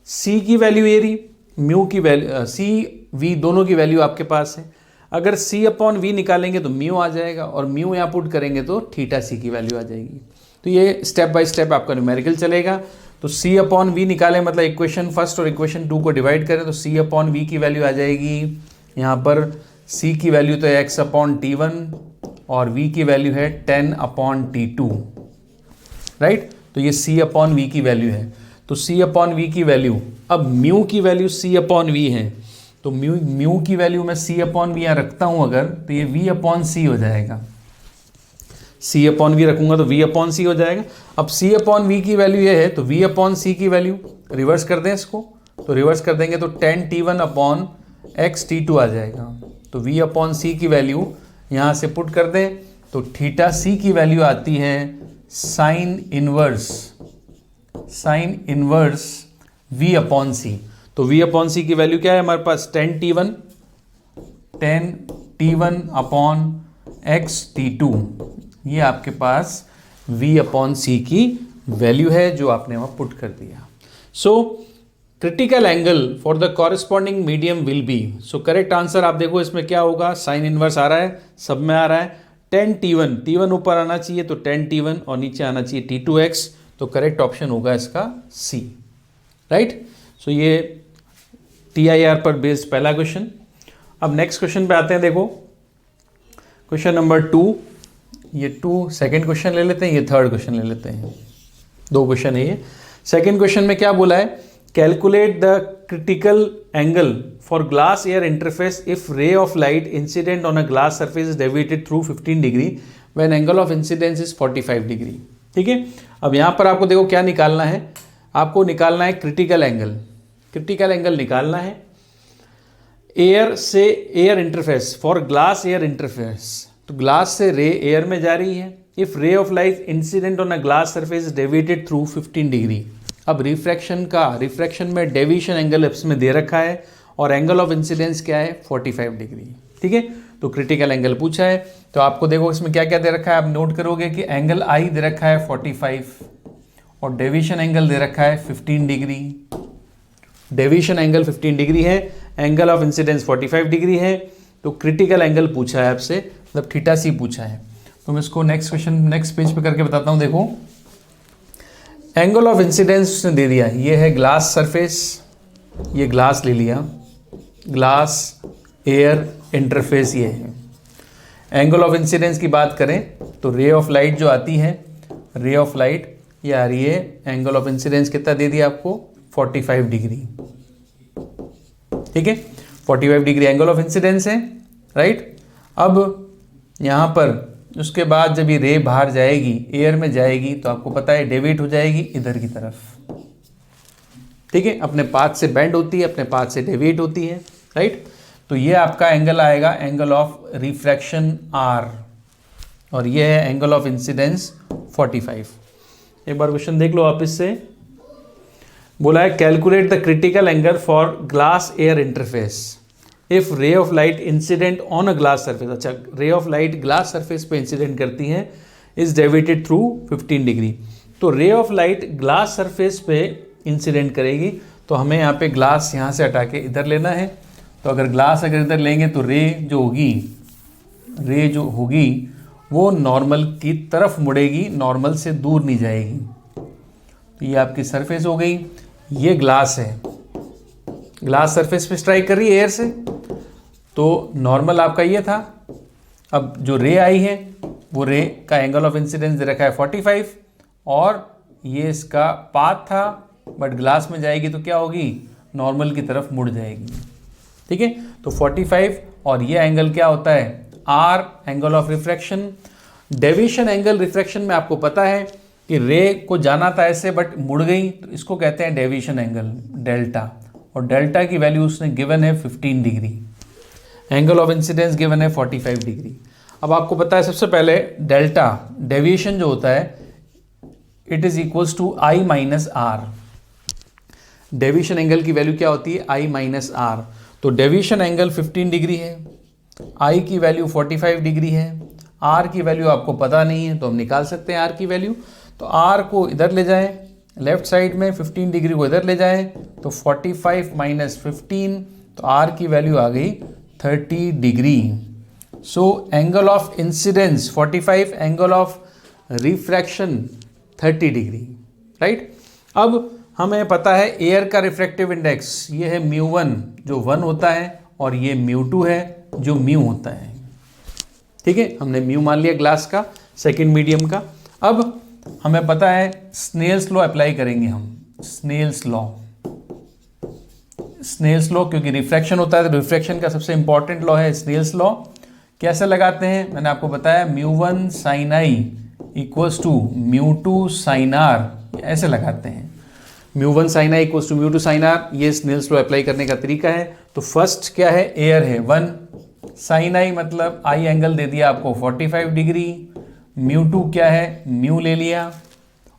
C की वैल्यू ये रही, म्यू की वैल्यू C/V दोनों की वैल्यू आपके पास है। अगर C/V निकालेंगे तो म्यू आ जाएगा, और म्यू यहाँ पुट करेंगे तो थीटा सी की वैल्यू आ जाएगी। तो ये स्टेप बाय स्टेप आपका न्यूमेरिकल चलेगा। तो C/V निकालें, मतलब इक्वेशन फर्स्ट और इक्वेशन 2 को डिवाइड करें तो C/V की वैल्यू आ जाएगी। यहाँ पर C की वैल्यू तो है x/T1 और V की वैल्यू है 10/T2, राइट। तो ये C/V की वैल्यू है। तो C/V की वैल्यू, अब म्यू की वैल्यू C/V है, तो म्यू की वैल्यू मैं C/V यहाँ रखता हूँ अगर, तो ये V/C हो जाएगा। C/V रखूंगा तो V/C हो जाएगा। अब C/V की वैल्यू ये है, तो V/C की वैल्यू रिवर्स कर दें इसको, तो रिवर्स कर देंगे तो 10T1/XT2 आ जाएगा। तो V/C की वैल्यू यहाँ से पुट कर दें तो थीटा सी की वैल्यू आती है साइन इनवर्स V/C। तो V/C की वैल्यू क्या है हमारे पास, 10T1/XT2, ये आपके पास V/C की वैल्यू है जो आपने वहाँ पुट कर दिया। So critical angle for the corresponding medium will be, so correct answer आप देखो इसमें क्या होगा, साइन इनवर्स आ रहा है, सब में आ रहा है 10T1 ऊपर आना चाहिए तो 10T1 और नीचे आना चाहिए T2x, तो करेक्ट ऑप्शन होगा इसका C, राइट। सो ये TIR पर बेस्ड पहला क्वेश्चन। अब नेक्स्ट क्वेश्चन पे आते हैं, देखो क्वेश्चन नंबर 2, ये 2 सेकेंड क्वेश्चन ले लेते हैं, ये थर्ड क्वेश्चन ले लेते हैं, 2 क्वेश्चन है ये। सेकेंड क्वेश्चन में क्या बोला है, calculate the critical angle for glass air interface if ray of light incident on a glass surface is deviated through 15 degree when angle of incidence is 45 degree. ठीक है, अब यहाँ पर आपको देखो क्या निकालना है, आपको निकालना है क्रिटिकल एंगल। क्रिटिकल एंगल निकालना है एयर से air interface, for glass air interface, तो ग्लास से रे एयर में जा रही है। If ray of light incident on a glass surface deviated through 15 degree. अब रिफ्रैक्शन में डेविएशन एंगल इसमें दे रखा है और एंगल ऑफ इंसिडेंस क्या है 45 डिग्री। ठीक है, तो क्रिटिकल एंगल पूछा है, तो आपको देखो इसमें क्या क्या दे रखा है, आप नोट करोगे कि एंगल आई दे रखा है 45 और डेविएशन एंगल दे रखा है 15 डिग्री। डेविएशन एंगल 15 डिग्री है, एंगल ऑफ इंसिडेंस 45 डिग्री है, तो क्रिटिकल एंगल पूछा है आपसे, मतलब थीटा सी पूछा है। तो मैं इसको नेक्स्ट पेज पे करके बताता हूँ। देखो एंगल ऑफ इंसिडेंस उसने दे दिया, ये है ग्लास सरफेस, ये ग्लास ले लिया, ग्लास एयर इंटरफेस ये है। एंगल ऑफ इंसिडेंस की बात करें तो रे ऑफ लाइट जो आती है, रे ऑफ लाइट ये आ रही है, एंगल ऑफ इंसिडेंस कितना दे दिया आपको 45 डिग्री। ठीक है, 45 डिग्री एंगल ऑफ इंसिडेंस है, राइट। अब यहाँ पर उसके बाद जब ये रे बाहर जाएगी, एयर में जाएगी, तो आपको पता है डेविएट हो जाएगी इधर की तरफ। ठीक है, अपने पाथ से बेंड होती है, अपने पाथ से डेविएट होती है, राइट। तो ये आपका एंगल आएगा एंगल ऑफ रिफ्रैक्शन R, और ये है एंगल ऑफ इंसिडेंस 45। एक बार क्वेश्चन देख लो आप, इससे बोला है calculate the critical angle for glass air interface if ray of light incident on a glass surface. अच्छा, ray of light glass surface पे इंसिडेंट करती है, इज डेविएटेड थ्रू 15 डिग्री। तो ray of light glass surface पे इंसिडेंट करेगी, तो हमें यहाँ पे ग्लास यहाँ से हटा के इधर लेना है। तो अगर ग्लास अगर इधर लेंगे तो रे जो होगी वो नॉर्मल की तरफ मुड़ेगी, नॉर्मल से दूर नहीं जाएगी। तो ये आपकी सरफेस हो गई, ये ग्लास है, ग्लास सरफेस पे स्ट्राइक कर रही है एयर से, तो नॉर्मल आपका ये था। अब जो रे आई है वो रे का एंगल ऑफ इंसिडेंस दे रखा है 45 और ये इसका पाथ था, बट ग्लास में जाएगी तो क्या होगी, नॉर्मल की तरफ मुड़ जाएगी। ठीक है, तो 45 और ये एंगल क्या होता है R, angle of refraction. Deviation angle refraction में आपको पता है कि रे को जाना था ऐसे बट मुड़ गई, तो इसको कहते हैं डेविएशन एंगल डेल्टा, और डेल्टा की वैल्यू उसने गिवन है 15 degree. Angle of incidence given है 45 डिग्री। अब आपको पता है सबसे पहले डेल्टा डेविएशन जो होता है it is equals to I minus R. Deviation angle की वैल्यू क्या होती है? I minus R. तो डेविएशन एंगल 15 डिग्री है, आई की वैल्यू 45 डिग्री है, आर की वैल्यू आपको पता नहीं है तो हम निकाल सकते हैं आर की वैल्यू। तो आर को इधर ले जाएं लेफ्ट साइड में, 15 डिग्री को इधर ले जाएं तो 45 माइनस 15, तो आर की वैल्यू आ गई 30 degree. So angle of incidence 45, angle of refraction 30 degree, right. अब हमें पता है एयर का रिफ्रैक्टिव इंडेक्स ये है μ1 जो 1 होता है, और ये μ2 है जो μ होता है। ठीक है, हमने μ मान लिया ग्लास का, सेकंड मीडियम का। अब हमें पता है स्नेल्स लॉ अप्लाई करेंगे हम, स्नेल्स लॉ क्योंकि रिफ्रैक्शन होता है तो रिफ्रैक्शन का सबसे इंपॉर्टेंट लॉ है स्नेल्स लॉ। कैसे लगाते हैं मैंने आपको बताया, μ1 sin i equals to μ2 sin r, ऐसे लगाते हैं। μ1 sin i equals to μ2 sin r, ये स्नेल्स लॉ अप्लाई करने का तरीका है। तो फर्स्ट क्या है, एयर है 1, sin i मतलब आई एंगल दे दिया आपको 45 डिग्री, μ2 क्या है μ ले लिया,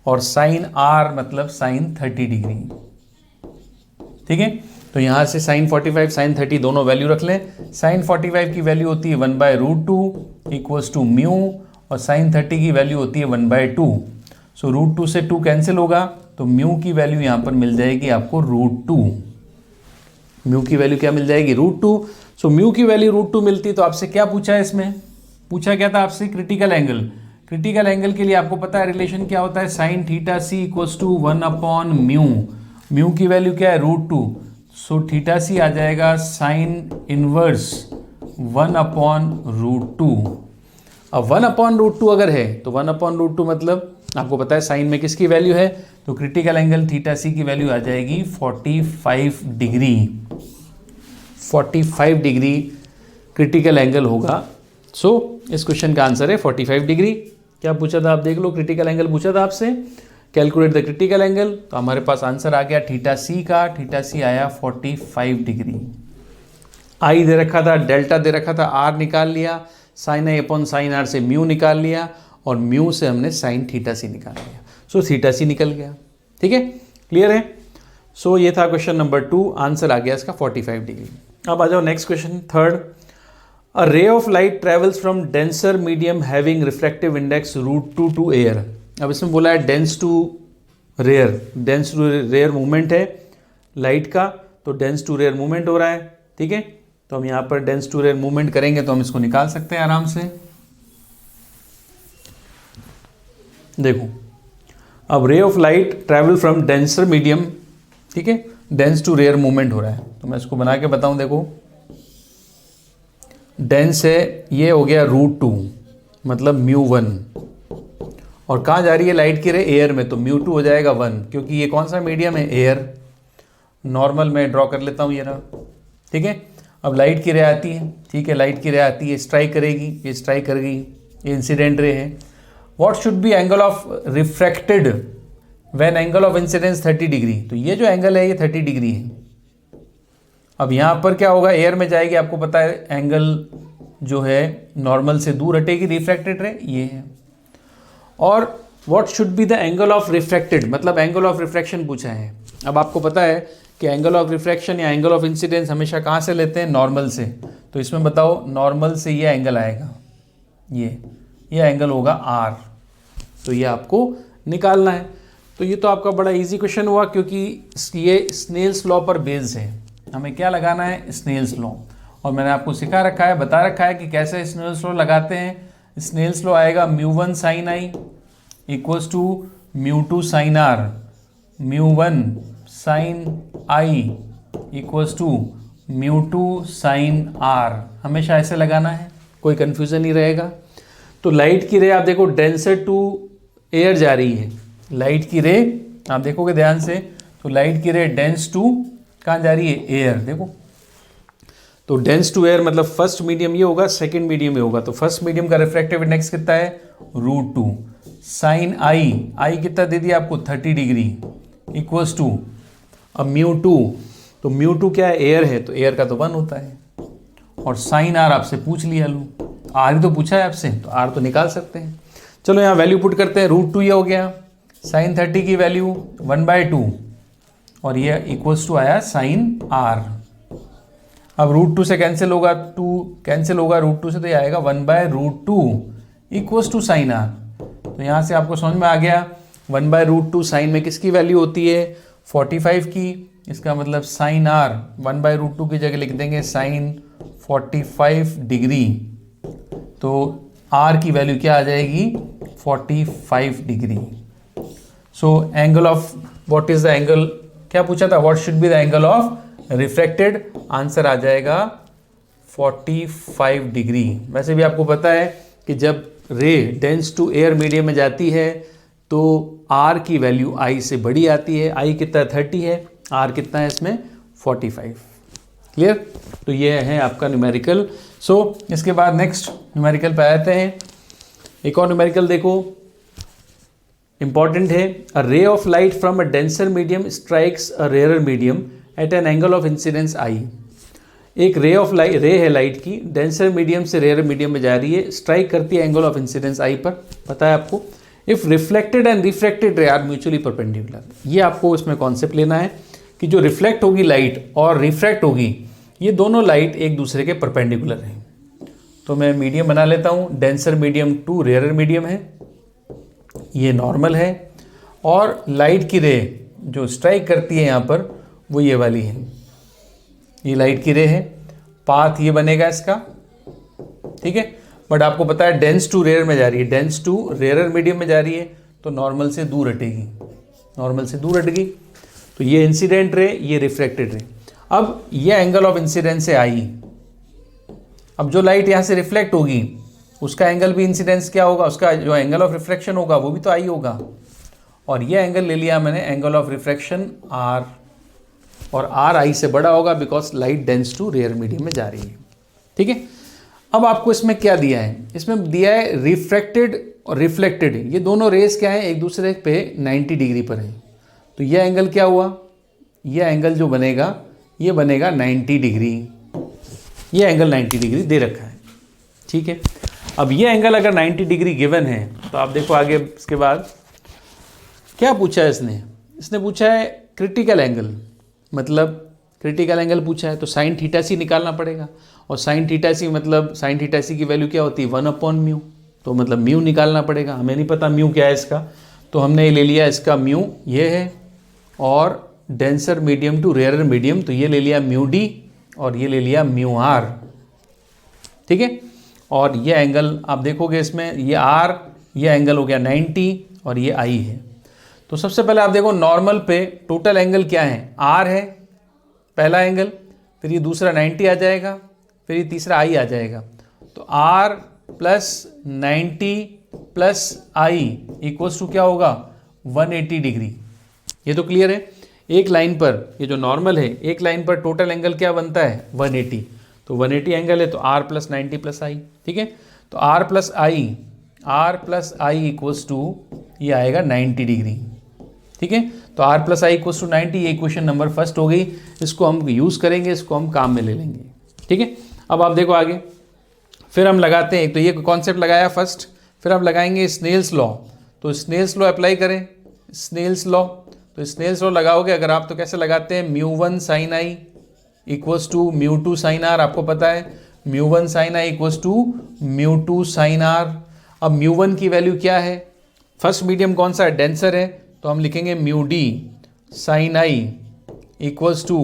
और sin r मतलब sin 30 डिग्री। ठीक है, तो यहाँ से sin 45 sin 30 दोनों वैल्यू रख लें। sin 45 की वैल्यू होती है 1/√2 इक्वल्स टू μ, और sin 30 की वैल्यू होती है 1/2। सो √2 से 2 कैंसिल होगा, तो μ की वैल्यू यहाँ पर मिल जाएगी आपको √2। μ की वैल्यू क्या मिल जाएगी? √2। सो μ की वैल्यू √2 मिलती, तो आपसे क्या पूछा है इसमें? पूछा क्या था आपसे? Critical angle. क्रिटिकल एंगल के लिए आपको पता है रिलेशन क्या होता है, sin θc इक्वल्स टू 1/μ। μ की वैल्यू क्या है? √2। सो θc आ जाएगा sin इनवर्स 1/√2। अब 1/√2 अगर है तो 1/√2 मतलब आपको पता है साइन में किसकी वैल्यू है, तो क्रिटिकल एंगल θc की वैल्यू आ जाएगी 45 डिग्री। 45 डिग्री क्रिटिकल एंगल होगा। सो इस क्वेश्चन का आंसर है 45 डिग्री। क्या पूछा था आप देख लो, क्रिटिकल एंगल पूछा था आपसे, कैलकुलेट द क्रिटिकल एंगल। तो हमारे पास आंसर आ गया θc का, θc आया 45 डिग्री। आई दे रखा था, डेल्टा दे रखा था, आर निकाल लिया, sine I upon sine R से म्यू निकाल लिया, और म्यू से हमने साइन θc निकाल लिया। सो θc निकल गया। ठीक है, क्लियर है। सो ये था क्वेश्चन नंबर 2, आंसर आ गया इसका 45 डिग्री। अब आ जाओ next question third. A ray of light travels from denser medium having refractive index √2 to air. अब इसमें बोला है dense to rare, dense to rare movement है लाइट का, तो डेंस टू रेयर मूवमेंट हो रहा है। ठीक है, तो हम यहाँ पर डेंस टू रेयर मूवमेंट करेंगे तो हम इसको निकाल सकते हैं आराम से। देखो, अब रे of light travel from denser medium, ठीक है, डेंस टू रेयर मूवमेंट हो रहा है, तो मैं इसको बना के बताऊं। देखो, डेंस है, ये हो गया √2 मतलब μ1, और कहाँ जा रही है लाइट की रे? एयर में, तो μ2 हो जाएगा 1, क्योंकि ये कौन सा मीडियम है? एयर। नॉर्मल मैं ड्रॉ कर लेता हूँ ये रहा। ठीक है, अब लाइट की रे आती है, ठीक है, लाइट की रे आती है, स्ट्राइक करेगी, ये स्ट्राइक कर गई, ये इंसिडेंट रे है। What should B angle of refracted when angle of incidence 30 degree? तो ये जो एंगल है ये 30 डिग्री है। अब यहाँ पर क्या होगा, एयर में जाएगी, आपको पता है एंगल जो है नॉर्मल से दूर हटेगी, रिफ्रैक्टेड रे ये है। और what should be the angle of refracted, मतलब एंगल ऑफ रिफ्रैक्शन पूछा है। अब आपको पता है कि एंगल ऑफ रिफ्रैक्शन या एंगल ऑफ इंसिडेंस हमेशा कहाँ से लेते हैं? नॉर्मल से। तो इसमें बताओ, नॉर्मल से ये एंगल आएगा, ये एंगल होगा आर, तो ये आपको निकालना है। तो ये तो आपका बड़ा इजी क्वेश्चन हुआ, क्योंकि ये स्नेल्स लॉ पर बेस्ड है। हमें क्या लगाना है? Snell's law. और मैंने आपको सिखा रखा है, बता रखा है कि कैसे स्नेल्स लॉ लगाते हैं। स्नेल्स लॉ आएगा μ1 sin i equals to μ2 sin r, μ1 sin i equals to μ2 sin r। हमेशा ऐसे लगाना है, कोई कंफ्यूजन नहीं रहेगा। तो लाइट की रे आप देखो डेंसर टू एयर जा रही है, लाइट की रे आप देखोगे ध्यान से, तो लाइट की रे डेंस टू कहाँ जा रही है? एयर। देखो, तो डेंस टू एयर मतलब फर्स्ट मीडियम ये होगा, सेकंड मीडियम ये होगा। तो फर्स्ट मीडियम का रिफ्रैक्टिव इंडेक्स कितना है? √2 साइन आई कितना दे दिया आपको? 30 डिग्री इक्वल्स टू, अब μ2, तो μ2 क्या है? एयर है, तो एयर का तो 1 होता है, और साइन आर आपसे पूछ लिया, लो आर ही तो पूछा है आपसे, तो आर तो निकाल सकते हैं। चलो यहाँ वैल्यू पुट करते हैं, रूट 2 ये हो गया, साइन 30 की वैल्यू 1/2 और ये इक्वल्स टू आया साइन आर। अब रूट 2 से कैंसिल होगा, 2 कैंसिल होगा रूट 2 से, तो ये आएगा 1/√2 इक्वल्स टू साइन आर। तो यहाँ से आपको समझ में आ गया 1/√2 साइन में किसकी वैल्यू होती है, 45 की। इसका मतलब साइन आर 1/√2 की जगह लिख देंगे साइन 45 डिग्री, तो आर की वैल्यू क्या आ जाएगी, 45 degree. So angle of, what is the angle, क्या पूछा था, what should be the angle of refracted, answer आ जाएगा 45 डिग्री। वैसे भी आपको पता है कि जब रे डेंस टू एयर मीडियम में जाती है तो आर की वैल्यू आई से बड़ी आती है। आई कितना 30 है, आर कितना है इसमें 45। क्लियर, तो ये है आपका न्यूमेरिकल। सो इसके बाद नेक्स्ट न्यूमेरिकल पे आते हैं। एक और न्यूमेरिकल देखो, इंपॉर्टेंट है। A ray of light from a denser medium strikes a rarer medium at an angle of incidence i. एक रे ऑफ लाइट, रे है लाइट की, डेंसर मीडियम से रेयर मीडियम में जा रही है, स्ट्राइक करती है एंगल ऑफ इंसिडेंस आई पर, पता है आपको। If reflected and refracted ray are mutually perpendicular, ये आपको इसमें कॉन्सेप्ट लेना है कि जो रिफ्लेक्ट होगी लाइट और रिफ्रैक्ट होगी, ये दोनों लाइट एक दूसरे के परपेंडिकुलर हैं। तो मैं मीडियम बना लेता हूँ, denser medium to rare medium है, ये नॉर्मल है, और लाइट की रे जो स्ट्राइक करती है यहाँ पर वो ये वाली है, ये लाइट की रे है, पाथ ये बनेगा इसका, ठीक है। बट आपको पता है डेंस टू रेयर में जा रही है, डेंस टू रेयर मीडियम में जा रही है, तो नॉर्मल से दूर हटेगी, नॉर्मल से दूर हटेगी। तो ये इंसिडेंट रे, ये रिफ्लेक्टेड रे। अब ये एंगल ऑफ इंसिडेंस से आई, अब जो लाइट यहाँ से रिफ्लेक्ट होगी उसका एंगल भी इंसिडेंस क्या होगा, उसका जो एंगल ऑफ रिफ्रैक्शन होगा वो भी तो आई होगा। और ये एंगल ले लिया मैंने, एंगल ऑफ रिफ्रैक्शन आर, और आर आई से बड़ा होगा because light dense to rare medium में जा रही है, ठीक है। अब आपको इसमें क्या दिया है, इसमें दिया है रिफ्रैक्टेड और रिफ्लेक्टेड, ये दोनों रेस क्या है, एक दूसरे पे 90 डिग्री पर है। तो ये एंगल क्या हुआ, ये एंगल जो बनेगा ये बनेगा 90 डिग्री, ये एंगल 90 डिग्री दे रखा है, ठीक है। अब ये एंगल अगर 90 डिग्री गिवन है तो आप देखो आगे इसके बाद क्या पूछा है इसने, इसने पूछा है क्रिटिकल एंगल, मतलब क्रिटिकल एंगल पूछा है तो साइन थीटा सी निकालना पड़ेगा, और साइन थीटा सी मतलब साइन थीटा सी की वैल्यू क्या होती है 1/μ, तो मतलब म्यू निकालना पड़ेगा। हमें नहीं पता म्यू क्या है इसका, तो हमने ले लिया इसका म्यू ये है, और denser medium to rare medium तो ये ले लिया म्यू डी, और ये ले लिया म्यू आर, ठीक है। और ये एंगल आप देखोगे इसमें ये आर, ये एंगल हो गया 90 और ये आई है। तो सबसे पहले आप देखो नॉर्मल पे टोटल एंगल क्या है, आर है पहला एंगल, फिर ये दूसरा 90 आ जाएगा, फिर ये तीसरा आई आ जाएगा। तो R plus 90 plus I equals to क्या होगा 180 डिग्री। ये तो क्लियर है। एक लाइन पर ये जो नॉर्मल है, एक लाइन पर टोटल एंगल क्या बनता है 180, तो 180 एंगल है तो आर प्लस 90 प्लस आई, ठीक है। तो R plus I equals to ये आएगा 90 डिग्री, ठीक है। तो R plus I equals to 90, ये इक्वेशन नंबर फर्स्ट हो गई, इसको हम यूज़ करेंगे, इसको हम काम में ले लेंगे, ठीक है। अब आप देखो आगे, फिर हम लगाते हैं, एक तो ये कॉन्सेप्ट लगाया फर्स्ट, फिर हम लगाएंगे स्नेल्स लॉ। तो स्नेल्स लॉ अप्लाई करें, स्नेल्स लॉ, तो स्नेल्स लॉ लगाओगे अगर आप तो कैसे लगाते हैं, μ1 sine I equals to μ2 sine r, आपको पता है μ1 sine I equals to μ2 sine r. अब μ1 की वैल्यू क्या है, फर्स्ट मीडियम कौन सा है, डेंसर है, तो हम लिखेंगे mu d sine I equals to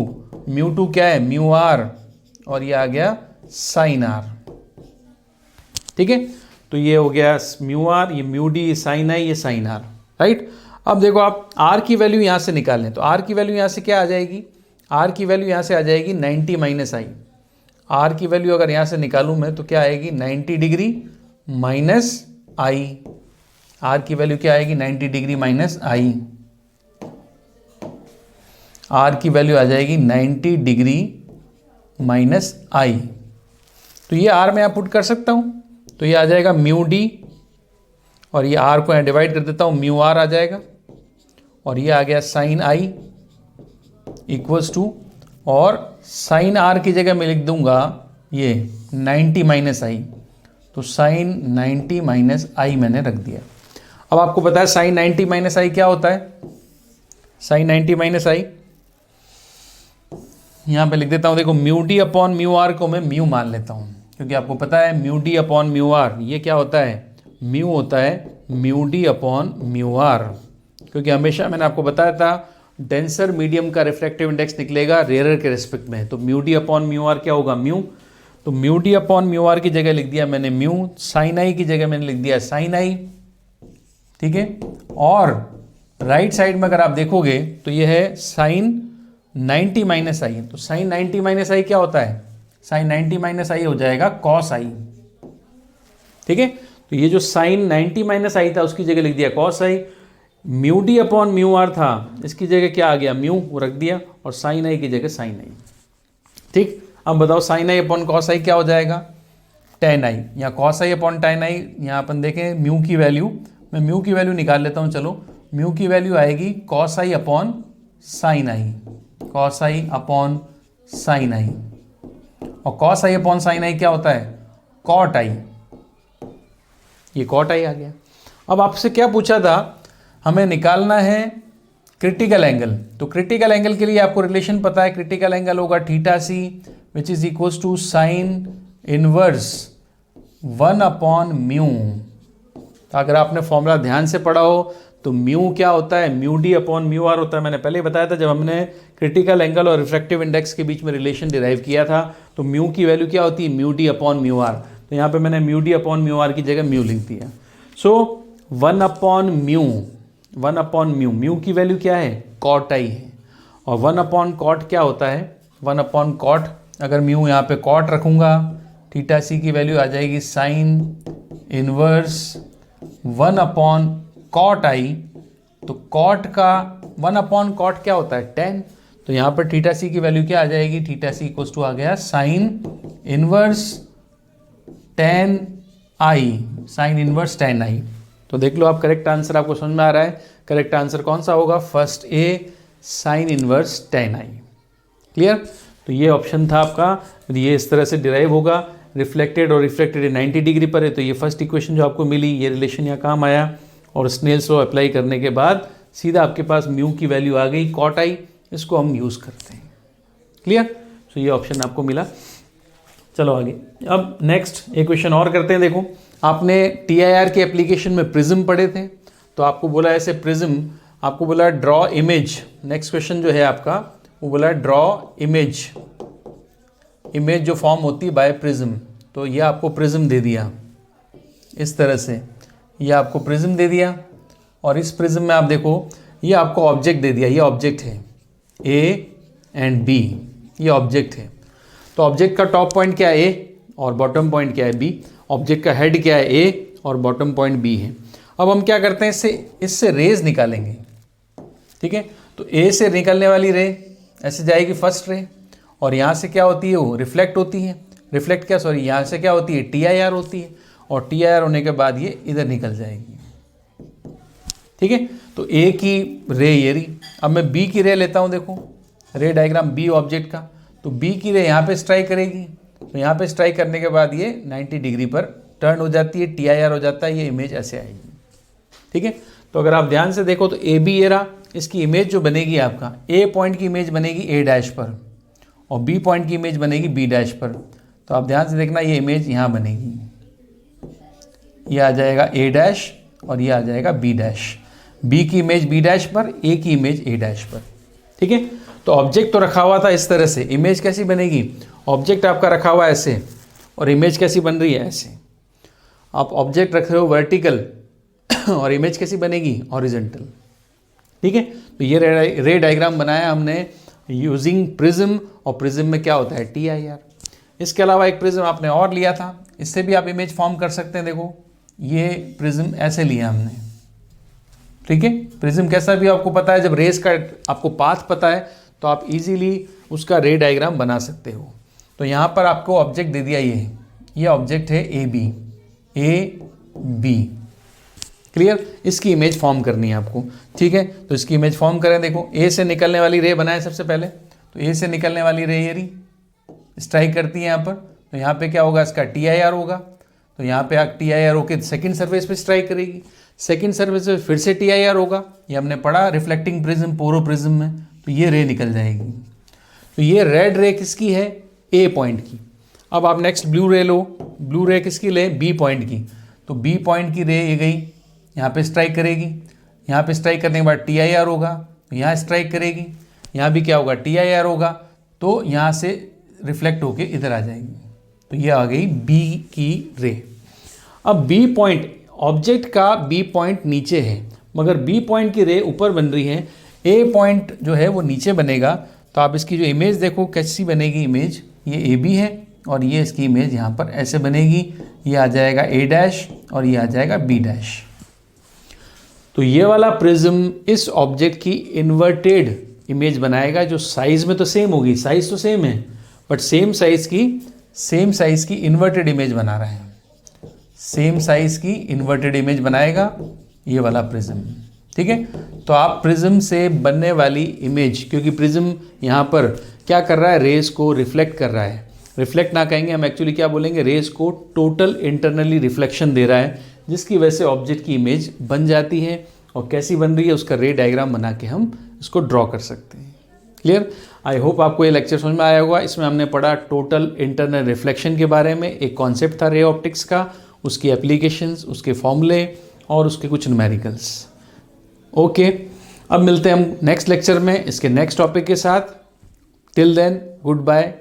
μ2 क्या है म्यू आर, और ये आ गया साइन आर, ठीक है। तो ये हो गया म्यू आर, ये म्यू डी साइन आई, ये साइन आर, राइट। अब देखो आप आर की वैल्यू यहाँ से निकालें, तो आर की वैल्यू यहाँ से क्या आ जाएगी, आर की वैल्यू यहाँ से आ जाएगी 90 माइनस आई। आर की वैल्यू अगर यहाँ से निकालूँ मैं तो क्या आएगी 90 डिग्री माइनस आई, आर की वैल्यू क्या आएगी 90 डिग्री माइनस आई, आर की वैल्यू आ जाएगी 90 डिग्री माइनस आई। तो ये आर मैं यहाँ पुट कर सकता हूँ, तो ये आ जाएगा म्यू डी, और ये आर को यहाँ डिवाइड कर देता हूँ, म्यू आर आ जाएगा, और ये आ गया साइन आई इक्वल्स टू, और साइन आर की जगह मैं लिख दूंगा ये 90 माइनस आई, तो साइन 90 माइनस आई मैंने रख दिया। अब आपको पता है साइन 90 माइनस आई क्या होता है, साइन 90 माइनस आई यहाँ पे लिख देता हूँ, देखो mu D upon mu R को मैं म्यू मान लेता हूँ, क्योंकि आपको पता है mu D upon mu R ये क्या होता है, म्यू होता है mu D upon mu R, क्योंकि हमेशा मैंने आपको बताया था डेंसर मीडियम का रिफ्रैक्टिव इंडेक्स निकलेगा रेयरर के रिस्पेक्ट में, तो mu D upon mu R क्या होगा म्यू, तो mu D upon mu R की जगह लिख दिया मैंने म्यू, साइन आई की जगह मैंने लिख दिया साइन आई, ठीक है। और राइट साइड में अगर आप देखोगे तो ये है साइन 90 माइनस आई, तो साइन 90 माइनस आई क्या होता है, साइन 90 माइनस आई हो जाएगा कॉस आई, ठीक है। तो ये जो साइन 90 माइनस आई था उसकी जगह लिख दिया cos I, mu D upon mu R था इसकी जगह क्या आ गया म्यू, वो रख दिया, और साइन आई की जगह साइन आई, ठीक। अब बताओ साइन आई अपॉन कॉस आई क्या हो जाएगा, टेन आई, या cos I upon ten I, यहाँ अपन देखें म्यू की वैल्यू, मैं म्यू की वैल्यू निकाल लेता हूँ, चलो म्यू की वैल्यू आएगी कॉस आई अपॉन साइन आई, कॉस आई अपॉन साइन आई, और कॉस आई अपॉन साइन आई क्या होता है कॉट आई, ये कॉट आई आ गया। अब आपसे क्या पूछा था, हमें निकालना है क्रिटिकल एंगल, तो क्रिटिकल एंगल के लिए आपको रिलेशन पता है, क्रिटिकल एंगल होगा theta C which is equals to sine inverse 1 upon mu. तो अगर आपने फॉर्मूला ध्यान से पढ़ा हो तो म्यू क्या होता है, mu D upon mu R होता है। मैंने पहले बताया था जब हमने क्रिटिकल एंगल और रिफ्रैक्टिव इंडेक्स के बीच में रिलेशन डिराइव किया था, तो म्यू की वैल्यू क्या होती है, mu D upon mu R, तो यहाँ पे मैंने mu D upon mu R की जगह म्यू लिख दिया। So 1 upon mu, 1 upon mu, mu की वैल्यू क्या है कॉट आई है, और 1 अपॉन कॉट क्या होता है 1 अपॉन कॉट, अगर म्यू यहाँ पे कॉट रखूँगा थीटा सी की वैल्यू आ जाएगी साइन इनवर्स 1 अपॉन कॉट आई, तो कॉट का 1 अपॉन कॉट क्या होता है 10, तो यहाँ पर थीटा सी की वैल्यू क्या आ जाएगी, थीटा सी इक्वल्स टू आ गया साइन इनवर्स 10 आई, साइन इनवर्स 10 आई। तो देख लो आप करेक्ट आंसर आपको समझ में आ रहा है, करेक्ट आंसर कौन सा होगा, first A sine inverse 10 I. Clear, तो ये ऑप्शन था आपका, ये इस तरह से डिराइव होगा, रिफ्लेक्टेड और रिफ्लेक्टेड 90 डिग्री पर है, तो ये फर्स्ट इक्वेशन जो आपको मिली ये रिलेशन यहाँ काम आया, और स्नेल्स लॉ अप्लाई करने के बाद सीधा आपके पास म्यू की वैल्यू आ गई कॉट आई, इसको हम यूज़ करते हैं। क्लियर, तो ये ऑप्शन आपको मिला। चलो आगे, अब नेक्स्ट एक क्वेश्चन और करते हैं। देखो आपने TIR के एप्लीकेशन में प्रिज्म पढ़े थे, तो आपको बोला ऐसे प्रिज्म, आपको बोला ड्रॉ इमेज, नेक्स्ट क्वेश्चन जो है आपका वो बोला ड्रॉ इमेज, इमेज जो फॉर्म होती है बाय प्रिज्म, तो ये आपको प्रिज्म दे दिया इस तरह से, ये आपको प्रिज्म दे दिया, और इस प्रिज्म में आप देखो ये आपको ऑब्जेक्ट दे दिया, ये ऑब्जेक्ट है A एंड B, ये ऑब्जेक्ट है, तो ऑब्जेक्ट का टॉप पॉइंट क्या है A और बॉटम पॉइंट क्या है B, ऑब्जेक्ट का हेड क्या है A और बॉटम पॉइंट B है। अब हम क्या करते हैं, इससे रेज निकालेंगे, ठीक है। तो A से निकलने वाली रे ऐसे जाएगी फर्स्ट रे, और यहाँ से क्या होती है वो रिफ्लेक्ट होती है, रिफ्लेक्ट क्या सॉरी यहाँ से क्या होती है TIR होती है, और TIR होने के बाद ये इधर निकल जाएगी, ठीक है। तो A की रे ये रही, अब मैं B की रे लेता हूँ, देखो रे डायग्राम B ऑब्जेक्ट का, तो B की रे यहाँ पे स्ट्राइक करेगी, तो यहाँ पे स्ट्राइक करने के बाद ये 90 डिग्री पर टर्न हो जाती है, TIR हो जाता है, ये इमेज ऐसे आएगी, ठीक है। तो अगर आप ध्यान से देखो तो AB ये रहा, इसकी इमेज जो बनेगी आपका A पॉइंट की इमेज बनेगी A डैश पर, और B पॉइंट की इमेज बनेगी B डैश पर, तो आप ध्यान से देखना ये इमेज यहाँ बनेगी, ये आ जाएगा A डैश और ये आ जाएगा B डैश, B की इमेज B डैश पर, A की इमेज A डैश पर, ठीक है। तो ऑब्जेक्ट तो रखा हुआ था इस तरह से, इमेज कैसी बनेगी, ऑब्जेक्ट आपका रखा हुआ है ऐसे, और इमेज कैसी बन रही है ऐसे, आप ऑब्जेक्ट रख रहे हो वर्टिकल और इमेज कैसी बनेगी हॉरिजॉन्टल, ठीक है। तो ये रे डायग्राम बनाया हमने यूजिंग प्रिज्म, और प्रिज्म में क्या होता है TIR। इसके अलावा एक प्रिज्म आपने और लिया था, इससे भी आप इमेज फॉर्म कर सकते हैं, देखो ये प्रिज्म ऐसे लिया हमने, ठीक है। प्रिज्म कैसा भी आपको पता है, जब रेस का आपको पाथ पता है तो आप इजीली उसका रे डायग्राम बना सकते हो। तो यहाँ पर आपको ऑब्जेक्ट दे दिया, ये ऑब्जेक्ट है AB, क्लियर, इसकी इमेज फॉर्म करनी है आपको, ठीक है। तो इसकी इमेज फॉर्म करें, देखो A से निकलने वाली रे बनाए सबसे पहले, तो A से निकलने वाली रे ये रही, स्ट्राइक करती है यहाँ पर, तो यहाँ पे क्या होगा, इसका TIR होगा, तो यहाँ पे TIR होके सेकंड सरफेस पे स्ट्राइक करेगी, सेकंड सरफेस पे फिर से TIR होगा, ये हमने पढ़ा रिफ्लेक्टिंग प्रिज्म पोरो प्रिज्म में, तो ये रे निकल जाएगी। तो ये रेड रे किसकी है, A पॉइंट की। अब आप नेक्स्ट ब्लू रे लो, ब्लू रे किसकी ले, B पॉइंट की। तो B पॉइंट की रे ये गई, यहाँ पे स्ट्राइक करेगी, यहाँ पे स्ट्राइक करने के बाद TIR होगा, तो यहाँ स्ट्राइक करेगी, यहाँ भी क्या होगा, TIR होगा, तो यहाँ से रिफ्लेक्ट होके इधर आ जाएगी। तो ये आ गई B की रे। अब B पॉइंट, ऑब्जेक्ट का B पॉइंट नीचे है, मगर B पॉइंट की रे ऊपर बन रही है, A पॉइंट जो है वो नीचे बनेगा। तो आप इसकी जो इमेज देखो कैसी बनेगी इमेज, ये AB है और ये इसकी इमेज यहाँ पर ऐसे बनेगी, ये आ जाएगा A' और ये आ जाएगा B'। तो ये वाला प्रिज्म इस ऑब्जेक्ट की इन्वर्टेड इमेज बनाएगा, जो साइज में तो सेम होगी, साइज तो सेम है, बट सेम साइज की इन्वर्टेड इमेज बना रहा है, सेम साइज की इन्वर्टेड इमेज बनाएगा ये वाला प्रिज्म। ठीक है, तो आप प्रिज्म से बनने वाली इमेज, क्योंकि प्रिज्म यहाँ पर क्या कर रहा है, रेज को रिफ्लेक्ट कर रहा है, रिफ्लेक्ट ना कहेंगे हम, एक्चुअली क्या बोलेंगे, रेज को टोटल इंटरनली रिफ्लेक्शन दे रहा है, जिसकी वजह से ऑब्जेक्ट की इमेज बन जाती है। और कैसी बन रही है उसका रे डायग्राम बना के हम इसको ड्रॉ कर सकते हैं। क्लियर, आई होप आपको ये लेक्चर समझ में आया होगा। इसमें हमने पढ़ा टोटल इंटरनल रिफ्लेक्शन के बारे में, एक कॉन्सेप्ट था रे ऑप्टिक्स का, उसकी एप्लीकेशंस, उसके फॉर्मूले और उसके कुछ न्यूमेरिकल्स। ओके, अब मिलते हैं हम नेक्स्ट लेक्चर में इसके नेक्स्ट टॉपिक के साथ। Till then, good bye.